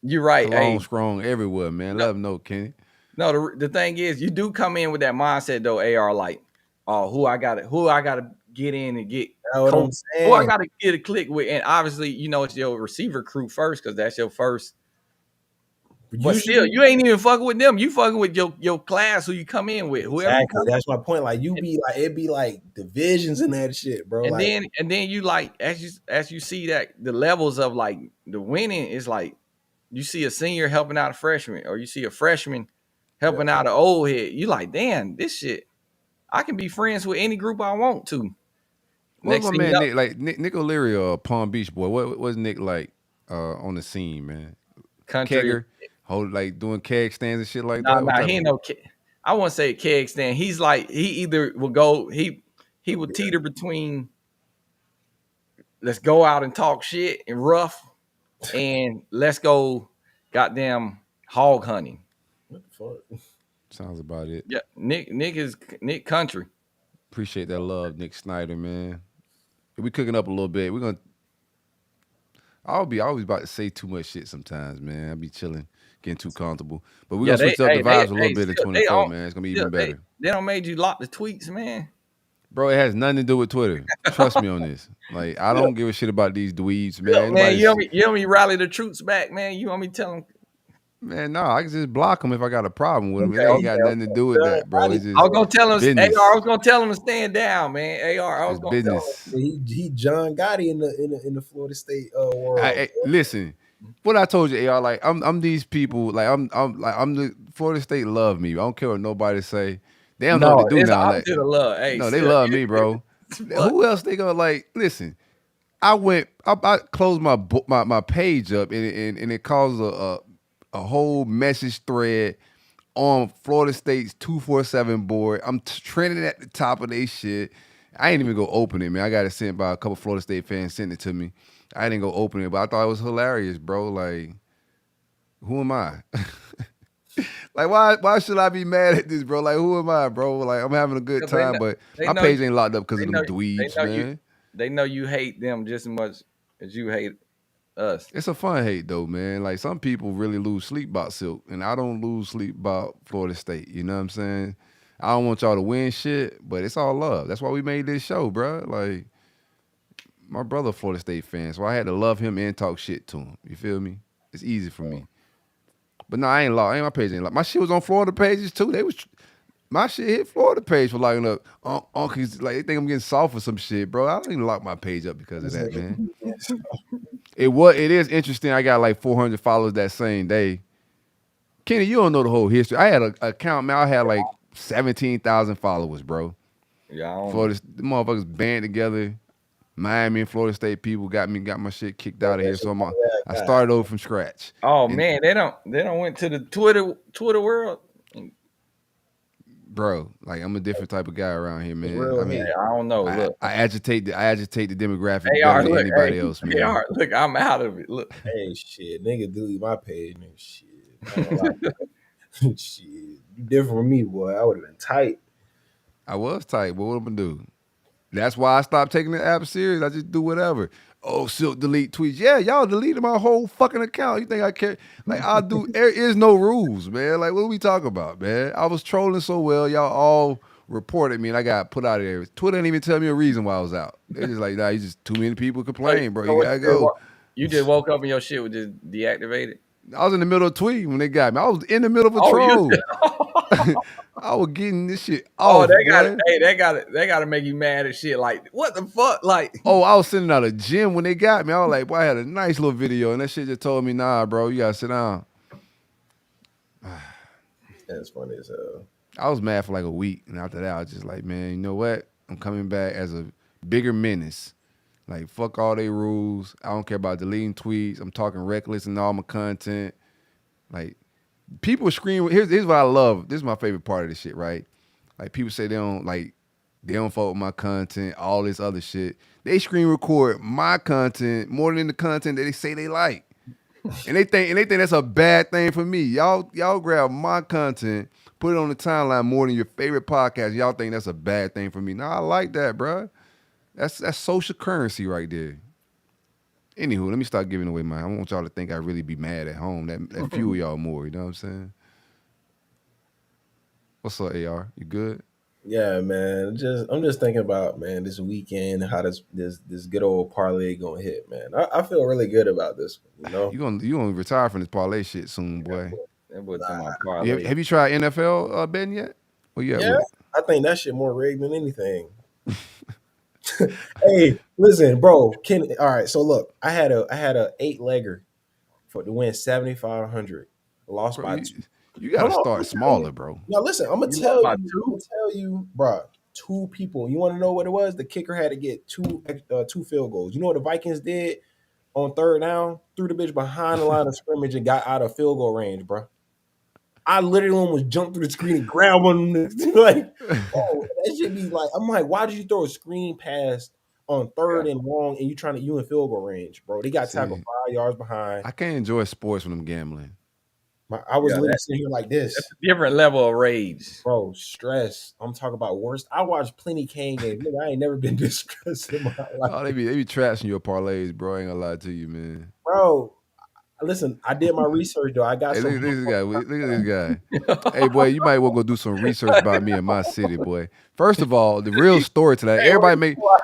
You're right. Cologne Hey, strong everywhere, man. no, Let them know, Kenny. no. The thing is, you do come in with that mindset though. AR like, oh, who I gotta get in and get That's what I'm coach. Who I saying. gotta get a click with, and obviously, you know, it's your receiver crew first because that's your first But still, you ain't even fucking with them. You fucking with your class who you come in with. Whoever. Exactly. That's my point. Like you be like, it'd be like divisions and that shit, bro. And like, then you like as you see that the levels of like the winning is like you see a senior helping out a freshman, or you see a freshman helping out an old head. You like, damn, this shit. I can be friends with any group I want to. What's my man Nick like? Nick O'Leary or Palm Beach boy? What was Nick like on the scene, man? Country Kegger, like doing keg stands and shit like nah, that. Nah, he ain't no. I won't say keg stand. He's like he either will go he would teeter between let's go out and talk shit and rough, and let's go goddamn hog hunting. What the fuck? Sounds about it. Yeah, Nick country. Appreciate that love, Nick Snyder, man. We cooking up a little bit. We're gonna. I always about to say too much shit sometimes, man. I be chilling, getting too comfortable. But we're gonna switch up the vibes a little bit in 24, man. It's gonna be even better. They don't made you lock the tweets, man. Bro, it has nothing to do with Twitter. Trust me on this. Like, I don't give a shit about these dweebs, man. Man, you want me rally the troops back, man? You want me tell them? Man, no, I can just block them if I got a problem with them. It ain't got nothing to do with that, bro. It's just I was gonna tell him, business. AR. I was gonna tell him to stand down, man. AR, I was gonna business. tell him. He John Gotti in the Florida State world. Listen, what I told you, AR, like I'm these people, like I'm the Florida State love me. I don't care what nobody say. They don't know what to do now. Like, love. Hey, no, they love me, bro. Who else they gonna like? Listen, I closed my page up and it caused a whole message thread on Florida State's 247 board. I'm trending at the top of their shit. I ain't even go open it, man. I got it sent by a couple Florida State fans, sent it to me. I didn't go open it, but I thought it was hilarious, bro. Like, who am I? Like, why should I be mad at this, bro? Like, who am I, bro? Like, I'm having a good time, but my page ain't locked up because of them dweebs, man. They know you hate them just as much as you hate us. It's a fun hate, though, man. Like, some people really lose sleep about Silk, and I don't lose sleep about Florida State. You know what I'm saying? I don't want y'all to win shit, but it's all love. That's why we made this show, bro. Like, my brother Florida State fan, so I had to love him and talk shit to him. You feel me? It's easy for me. But no, I ain't locked. My page ain't locked. My shit was on Florida pages too. My shit hit Florida page for locking up. Uncles, like, they think I'm getting soft for some shit, bro. I don't even lock my page up because of that, man. It is interesting. I got like 400 followers that same day. Kenny, you don't know the whole history. I had an account, man. I had like 17,000 followers, bro. Yeah, Florida, the motherfuckers band together. Miami and Florida State people got my shit kicked out of here. So I started over from scratch. Oh, man, they don't went to the Twitter world. Bro, like, I'm a different type of guy around here, man. Real, I mean, I don't know. Look, I agitate the demographic better than anybody else, man. Look, I'm out of it. Look, hey, shit, nigga, delete my page, nigga. Shit, shit, you different from me, boy. I would have been tight. I was tight, but what am I gonna do? That's why I stopped taking the app serious. I just do whatever. Oh, Silk delete tweets. Yeah, y'all deleted my whole fucking account. You think I care? Like, there is no rules, man. Like, what are we talking about, man? I was trolling so well, y'all all reported me and I got put out of there. Twitter didn't even tell me a reason why I was out. They're just like, nah, you just too many people complain, bro. You gotta go. You just woke up and your shit was just deactivated. I was in the middle of tweeting when they got me. I was in the middle of a troll. I was getting this shit off. They got to make you mad as shit. Like, what the fuck? Like, I was sitting out of gym when they got me. I was like, boy, I had a nice little video, and that shit just told me, nah, bro, you gotta sit down. That's funny as hell. I was mad for like a week, and after that, I was just like, man, you know what? I'm coming back as a bigger menace. Like, fuck all they rules. I don't care about deleting tweets. I'm talking reckless in all my content. Like, people scream. Here's what I love. This is my favorite part of this shit, right? Like, people say they don't fuck with my content, all this other shit. They screen record my content more than the content that they say they like. And they think that's a bad thing for me. Y'all grab my content, put it on the timeline more than your favorite podcast. Y'all think that's a bad thing for me. Nah, I like that, bro. That's social currency right there. Anywho, let me start giving away mine. I want y'all to think I really be mad at home. That fuel y'all more. You know what I'm saying? What's up, AR? You good? Yeah, man. I'm just thinking about, man, this weekend, how this good old parlay gonna hit, man. I feel really good about this one, you know. You gonna retire from this parlay shit soon, boy. That boy talking Nah, about Yeah, parlay. have you tried NFL betting yet? Well, yeah, yeah, with it. I think that shit more rigged than anything. Hey, listen, bro. All right, so look, I had a 8-legger for to win 7,500. Lost Bro, by you, 2. you got to Hold on, start I'm telling you. smaller, bro. Now listen, You lost by I'm two? gonna tell you, bro. 2 people. You want to know what it was? The kicker had to get two field goals. You know what the Vikings did on third down? Threw the bitch behind the line of scrimmage and got out of field goal range, bro. I literally almost jumped through the screen and grabbed one of them. Like, oh, that should be like, I'm like, why did you throw a screen pass on Yeah. third and long and you in field goal range, bro? They got tackled See, 5 yards behind. I can't enjoy sports when I'm gambling. I was Yeah, literally sitting here like that's this. a different level of rage. Bro, stress. I'm talking about worst. I watched plenty Kane games. Nigga, I ain't never been this stressed in my life. Oh, they be trashing your parlays, bro. I ain't gonna lie to you, man. Bro, listen, I did my research though. I got Hey, some. look at this guy. Look at this guy. Hey, boy, you might want to go do some research about me in my city, boy. First of all, the real story to that, Hey, everybody wait, make what?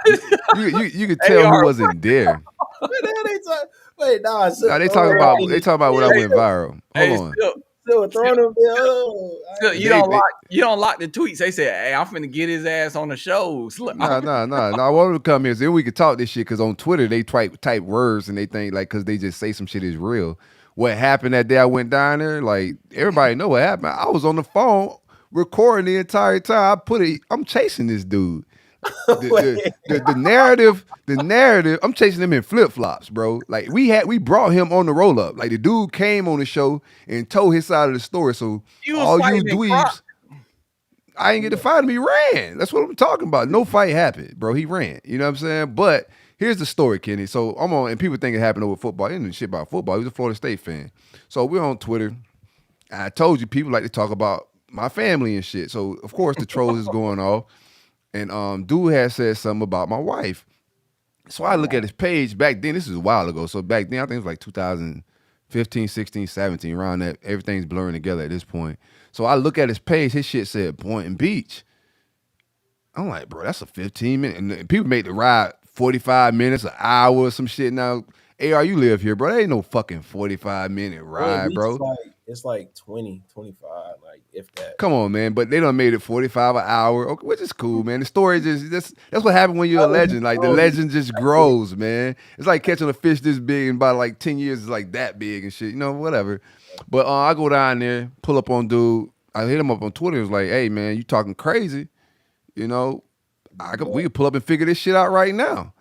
you could tell who AR, wasn't there. What the hell they talking? Wait, nah, Nah, so, they talking about hey, they talking about when I yeah, hey, went viral. Hold hey, on. still still, throwing them. Oh, still, They, they you don't lock the tweets. They say, "Hey, I'm finna get his ass on the show." nah. I want them to come here so then we can talk this shit because on Twitter they type words and they think like because they just say some shit is real. What happened that day I went down there? Like everybody know what happened. I was on the phone recording the entire time. I'm chasing this dude. the, wait, the narrative, I'm chasing him in flip flops, bro. Like we brought him on the roll up. Like the dude came on the show and told his side of the story. So You was all you fighting in Croc. dweebs, I ain't get to fight him. He ran. That's what I'm talking about. No fight happened, bro. He ran. You know what I'm saying? But here's the story, Kenny. So I'm on, and people think it happened over football. He didn't know shit about football. He was a Florida State fan. So we're on Twitter. I told you people like to talk about my family and shit. So of course the trolls is going off. And dude had said something about my wife. So I look at his page back then. This is a while ago. So back then, I think it was like 2015, 16, 17, around that. Everything's blurring together at this point. So I look at his page. His shit said Boynton Beach. I'm like, bro, that's a 15 minute. And people make the ride 45 minutes, an hour, or some shit. Now, AR, you live here, bro. There ain't no fucking 45-minute Boy, ride, Beach is bro. like it's like 20, 25, like if that. Come on, man. But they done made it 45 an hour, okay, which is cool, man. The story just that's what happened when you're a legend. Like the legend just grows, man. It's like catching a fish this big and about like 10 years it's like that big and shit. You know, whatever. But I go down there, pull up on dude. I hit him up on Twitter. It was like, hey man, you talking crazy. You know, we could pull up and figure this shit out right now.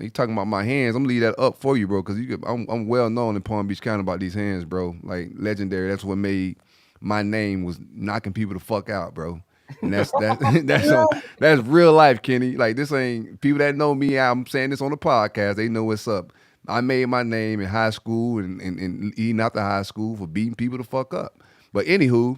You talking about my hands? I'm gonna leave that up for you, bro, because I'm well known in Palm Beach County about these hands, bro. Like legendary. That's what made my name was knocking people the fuck out, bro. And that's real life, Kenny. Like this ain't people that know me. I'm saying this on the podcast. They know what's up. I made my name in high school and eating out the high school for beating people the fuck up. But anywho,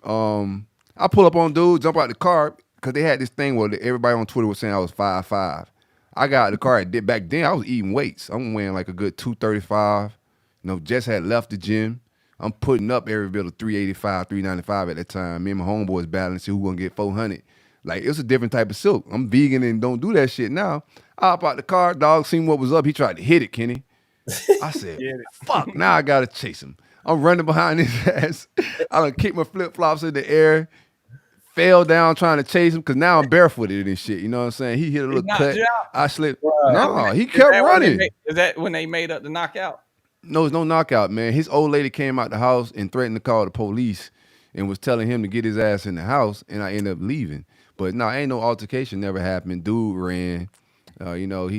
I pull up on dude, jump out the car because they had this thing where everybody on Twitter was saying I was 5'5". I got out the car. Back then I was eating weights. I'm weighing like a good 235. You know, just had left the gym. I'm putting up every bit of 385, 395 at that time. Me and my homeboys battling, see who gonna get 400. Like, it's a different type of silk. I'm vegan and don't do that shit now. I hop out the car, dog seen what was up. He tried to hit it, Kenny. I said, fuck, now I gotta chase him. I'm running behind his ass. I done kicked my flip-flops in the air, fell down trying to chase him, because now I'm barefooted and shit. You know what I'm saying? He hit a little knocked cut. you out? I slipped. Wow. No, he Is kept that when they running. is that when they made up the knockout? No, it's no knockout, man. His old lady came out the house and threatened to call the police and was telling him to get his ass in the house, and I ended up leaving. But no, ain't no altercation never happened. Dude ran. You know,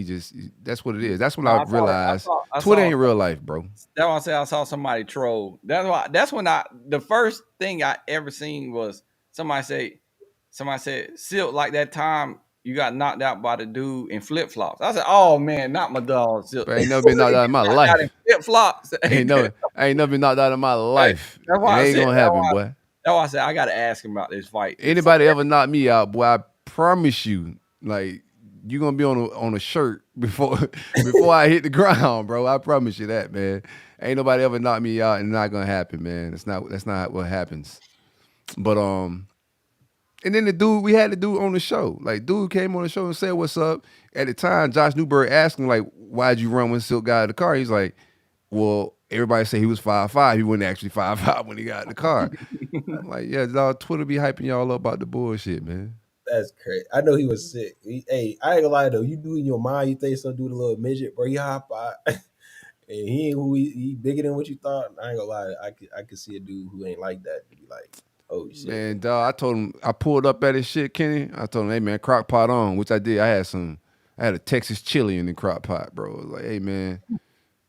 that's what it is. That's when No, I realized Twitter ain't real life, bro. That's why I said I saw somebody troll. That's when the first thing I ever seen was somebody said, Silk, like that time you got knocked out by the dude in flip flops. I said, oh man, not my dog, Silk. But I ain't never been knocked out in my Knocked out in life. flip flops. I ain't never been knocked out in my life. That's It why I ain't said gonna happen, boy. that's why I said I gotta ask him about this fight. Anybody ever knock me out, boy, I promise you, like, you gonna be on a shirt before I hit the ground, bro. I promise you that, man. Ain't nobody ever knocked me out, and it's not gonna happen, man. That's not what happens. But And then we had the dude on the show. Like, dude came on the show and said, "What's up?" At the time, Josh Newberg asked him, like, "Why'd you run when Silk got out of the car?" He's like, "Well, everybody say he was 5'5". He wasn't actually 5'5" when he got in the car. I'm like, yeah, dog, Twitter be hyping y'all up about the bullshit, man. That's crazy. I know he was sick. Hey, I ain't gonna lie though. You do in your mind, you think some dude a little midget, bro. He hop out, and he ain't who he bigger than what you thought. I ain't gonna lie. I could see a dude who ain't like that to be like, oh shit. Man, dog, I told him, I pulled up at his shit, Kenny. I told him, hey man, crock pot on, which I did. I had a Texas chili in the crock pot, bro. I was like, hey man,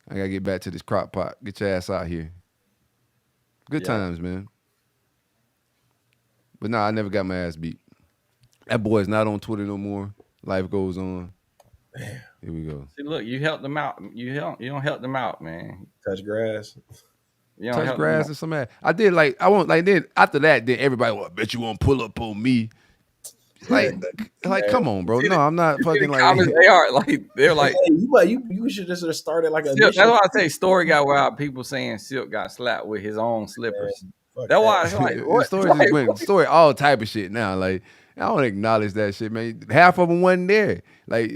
I gotta get back to this crock pot. Get your ass out here. Good times, man. But nah, I never got my ass beat. That boy's not on Twitter no more. Life goes on. Here we go. See, look, you helped them out. You don't help them out, man. Touch grass. You don't Touch help grass and some ass. I did like I won't like then after that, then everybody, well, I bet you won't pull up on me. Like come on, bro. No, I'm not fucking like comments, they're like hey, you should just have started like a Silk, that's why I say story got wild. People saying Silk got slapped with his own slippers. Man, That's why it's like the story just went story all type of shit now. Like I don't acknowledge that shit, man. Half of them wasn't there. Like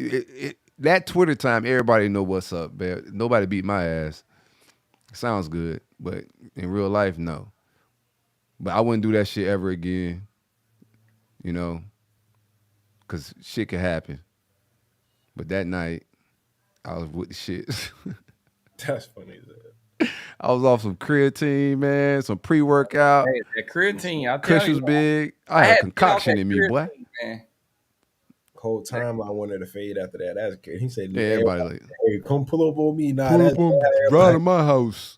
that Twitter time, everybody know what's up, man. Nobody beat my ass. Sounds good, but in real life, no. But I wouldn't do that shit ever again. You know, because shit could happen. But that night, I was with the shit. That's funny. I was off some creatine, man, some pre-workout. Hey, that creatine, I tell Kush you, was big. I had concoction in me, boy. Man. Whole time I wanted to fade after that. That's good. He said, Yeah, everybody like, hey, come pull up on me. Nah, pull that's up on right in my house.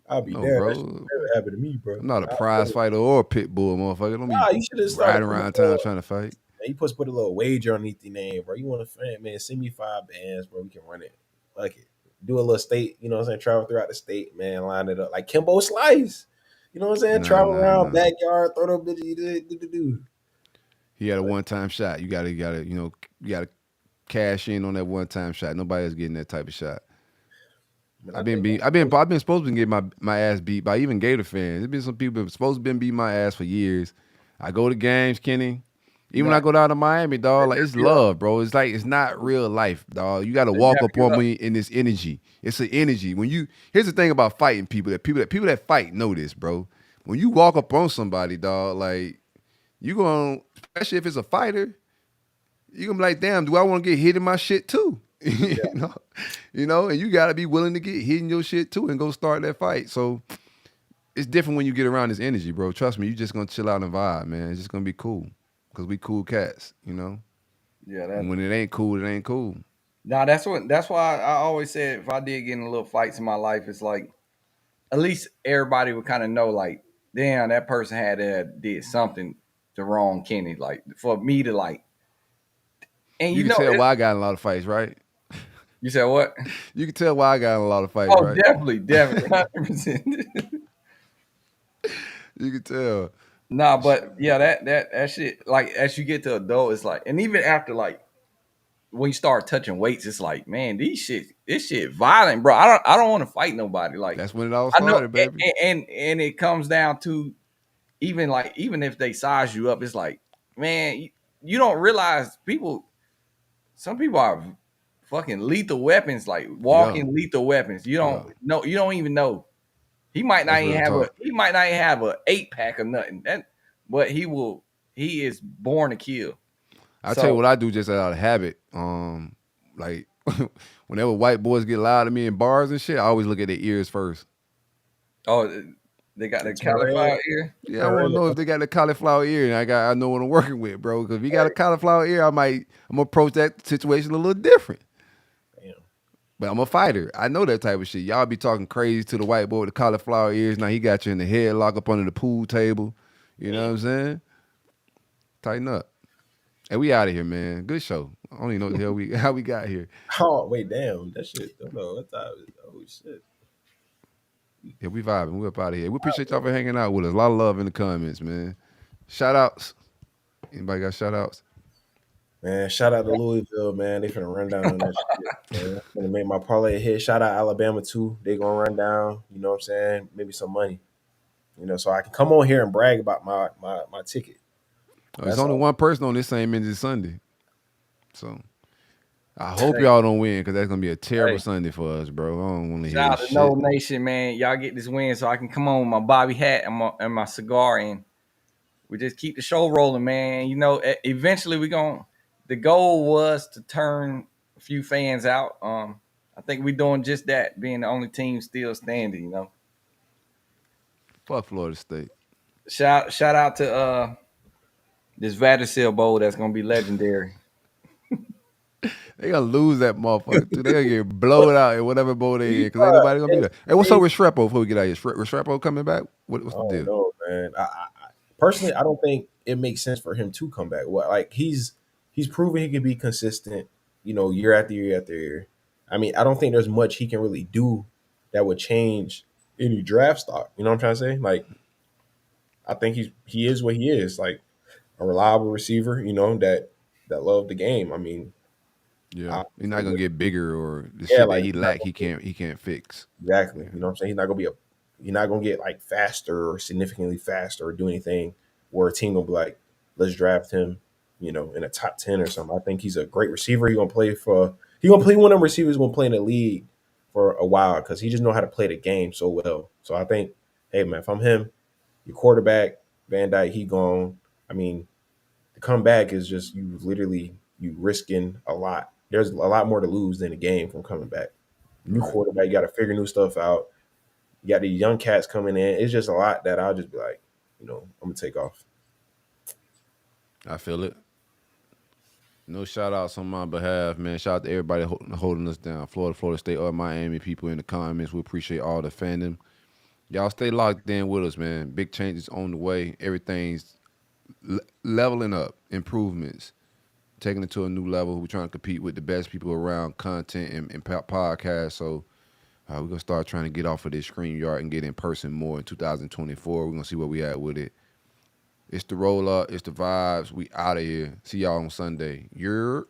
I'll be No, there. bro. That never happened to me, bro. I'm not a prize fighter or a pit bull, motherfucker. Don't you should have be started riding around town trying to fight. Man, you supposed to put a little wager underneath the name, bro. You want a fan, man? Send me 5 bands, bro. We can run it. Like it. Do a little state, you know what I'm saying? Travel throughout the state, man. Line it up like Kimbo Slice. You know what I'm saying? Travel around backyard, throw them bitches. Do. He had a one-time shot. You gotta cash in on that one-time shot. Nobody else getting that type of shot. Man, I've been supposed to get my ass beat by even Gator fans. There's been some people supposed to been beating my ass for years. I go to games, Kenny. Even when I go down to Miami, dog, like it's love, bro. It's like it's not real life, dog. You got to walk up on me in this energy. It's an energy. Here's the thing about fighting people that fight know this, bro. When you walk up on somebody, dog, like you gonna, especially if it's a fighter, you gonna be like, damn, do I want to get hit in my shit too? you know, and you gotta be willing to get hit in your shit too and go start that fight. So it's different when you get around this energy, bro. Trust me, you just gonna chill out and vibe, man. It's just gonna be cool. Cause we cool cats, you know. Yeah, and when it ain't cool, it ain't cool. Nah, that's why I always said if I did get in a little fights in my life, it's like at least everybody would kind of know, like, damn, that person did something to wrong Kenny. Like for me to like, and you can tell why I got in a lot of fights, right? You said what? You can tell why I got in a lot of fights, right? Definitely, 100%. You can tell. Nah, but yeah, that shit, like as you get to adult, it's like, and even after like when you start touching weights, it's like, man, this shit violent, bro. I don't want to fight nobody. Like that's when it all started, baby. And it comes down to even if they size you up, it's like, man, you don't realize some people are fucking lethal weapons, like walking lethal weapons. You don't know, you don't even know. He might not even have a 8-pack or nothing. But he is born to kill. I'll tell you what I do just out of habit. Like whenever white boys get loud at me in bars and shit, I always look at their ears first. Oh, they got the cauliflower ear? Yeah, I want to know if they got the cauliflower ear, and I know what I'm working with, bro. Because if you got a cauliflower ear, I'm gonna approach that situation a little different. Damn. But I'm a fighter. I know that type of shit. Y'all be talking crazy to the white boy with the cauliflower ears. Now he got you in the headlock up under the pool table. You know what I'm saying? Tighten up. And we out of here, man. Good show. I don't even know the hell how we got here. Oh, wait, damn. That shit. I don't know. What time is it? Oh, shit. Yeah, we vibing. We up out of here. We appreciate y'all for hanging out with us. A lot of love in the comments, man. Shout outs. Anybody got shout outs? Man, shout out to Louisville, man. They finna run down on that shit, man. Finna make my parlay hit. Shout out Alabama, too. They gonna run down, you know what I'm saying? Maybe some money. You know, so I can come on here and brag about my ticket. There's That's only all. one person on this same end this Sunday. So I hope Hey, y'all don't win because that's gonna be a terrible hey, Sunday for us, bro. I don't want to hear shout this out to shit. No Nation, man. Y'all get this win so I can come on with my Bobby hat and my cigar, and we just keep the show rolling, man. You know, eventually the goal was to turn a few fans out. I think we're doing just that, being the only team still standing, you know. Fuck Florida State. Shout out to this Vagisil Bowl that's gonna be legendary. They gonna lose that motherfucker too. They gonna get What? blown out in whatever bowl they in because ain't Uh, nobody gonna be hey, there. Hey, what's up hey, with Shrepo before we get out of here? Shrepo coming back? What's I the don't deal? know, man. Personally, I don't think it makes sense for him to come back. What, like he's proven he can be consistent, year after year after year. I mean, I don't think there's much he can really do that would change any draft stock. You know what I'm trying to say? Like, I think he is what he is, like a reliable receiver. That loved the game. I mean, Yeah, he's not obviously, gonna get bigger or the yeah, shit that like he he's not lack. gonna He can't fix. exactly. Yeah, You know what I'm saying? He's not gonna get like faster or significantly faster or do anything where a team will be like, let's draft him, in a top 10 or something. I think he's a great receiver. He gonna play one of them receivers gonna play in the league for a while because he just know how to play the game so well. So I think, hey man, if I'm him, your quarterback, Van Dyke, he gone. I mean, the comeback is just you risking a lot. There's a lot more to lose than a game from coming back. New right. quarterback, you got to figure new stuff out. You got these young cats coming in. It's just a lot that I'll just be like, I'm gonna take off. I feel it. No shout outs on my behalf, man. Shout out to everybody holding us down. Florida State, or Miami people in the comments. We appreciate all the fandom. Y'all stay locked in with us, man. Big changes on the way. Everything's leveling up, improvements, taking it to a new level. We're trying to compete with the best people around content and podcasts. So we're going to start trying to get off of this StreamYard and get in person more in 2024. We're going to see where we at with it. It's the roll up. It's the vibes. We out of here. See y'all on Sunday. You're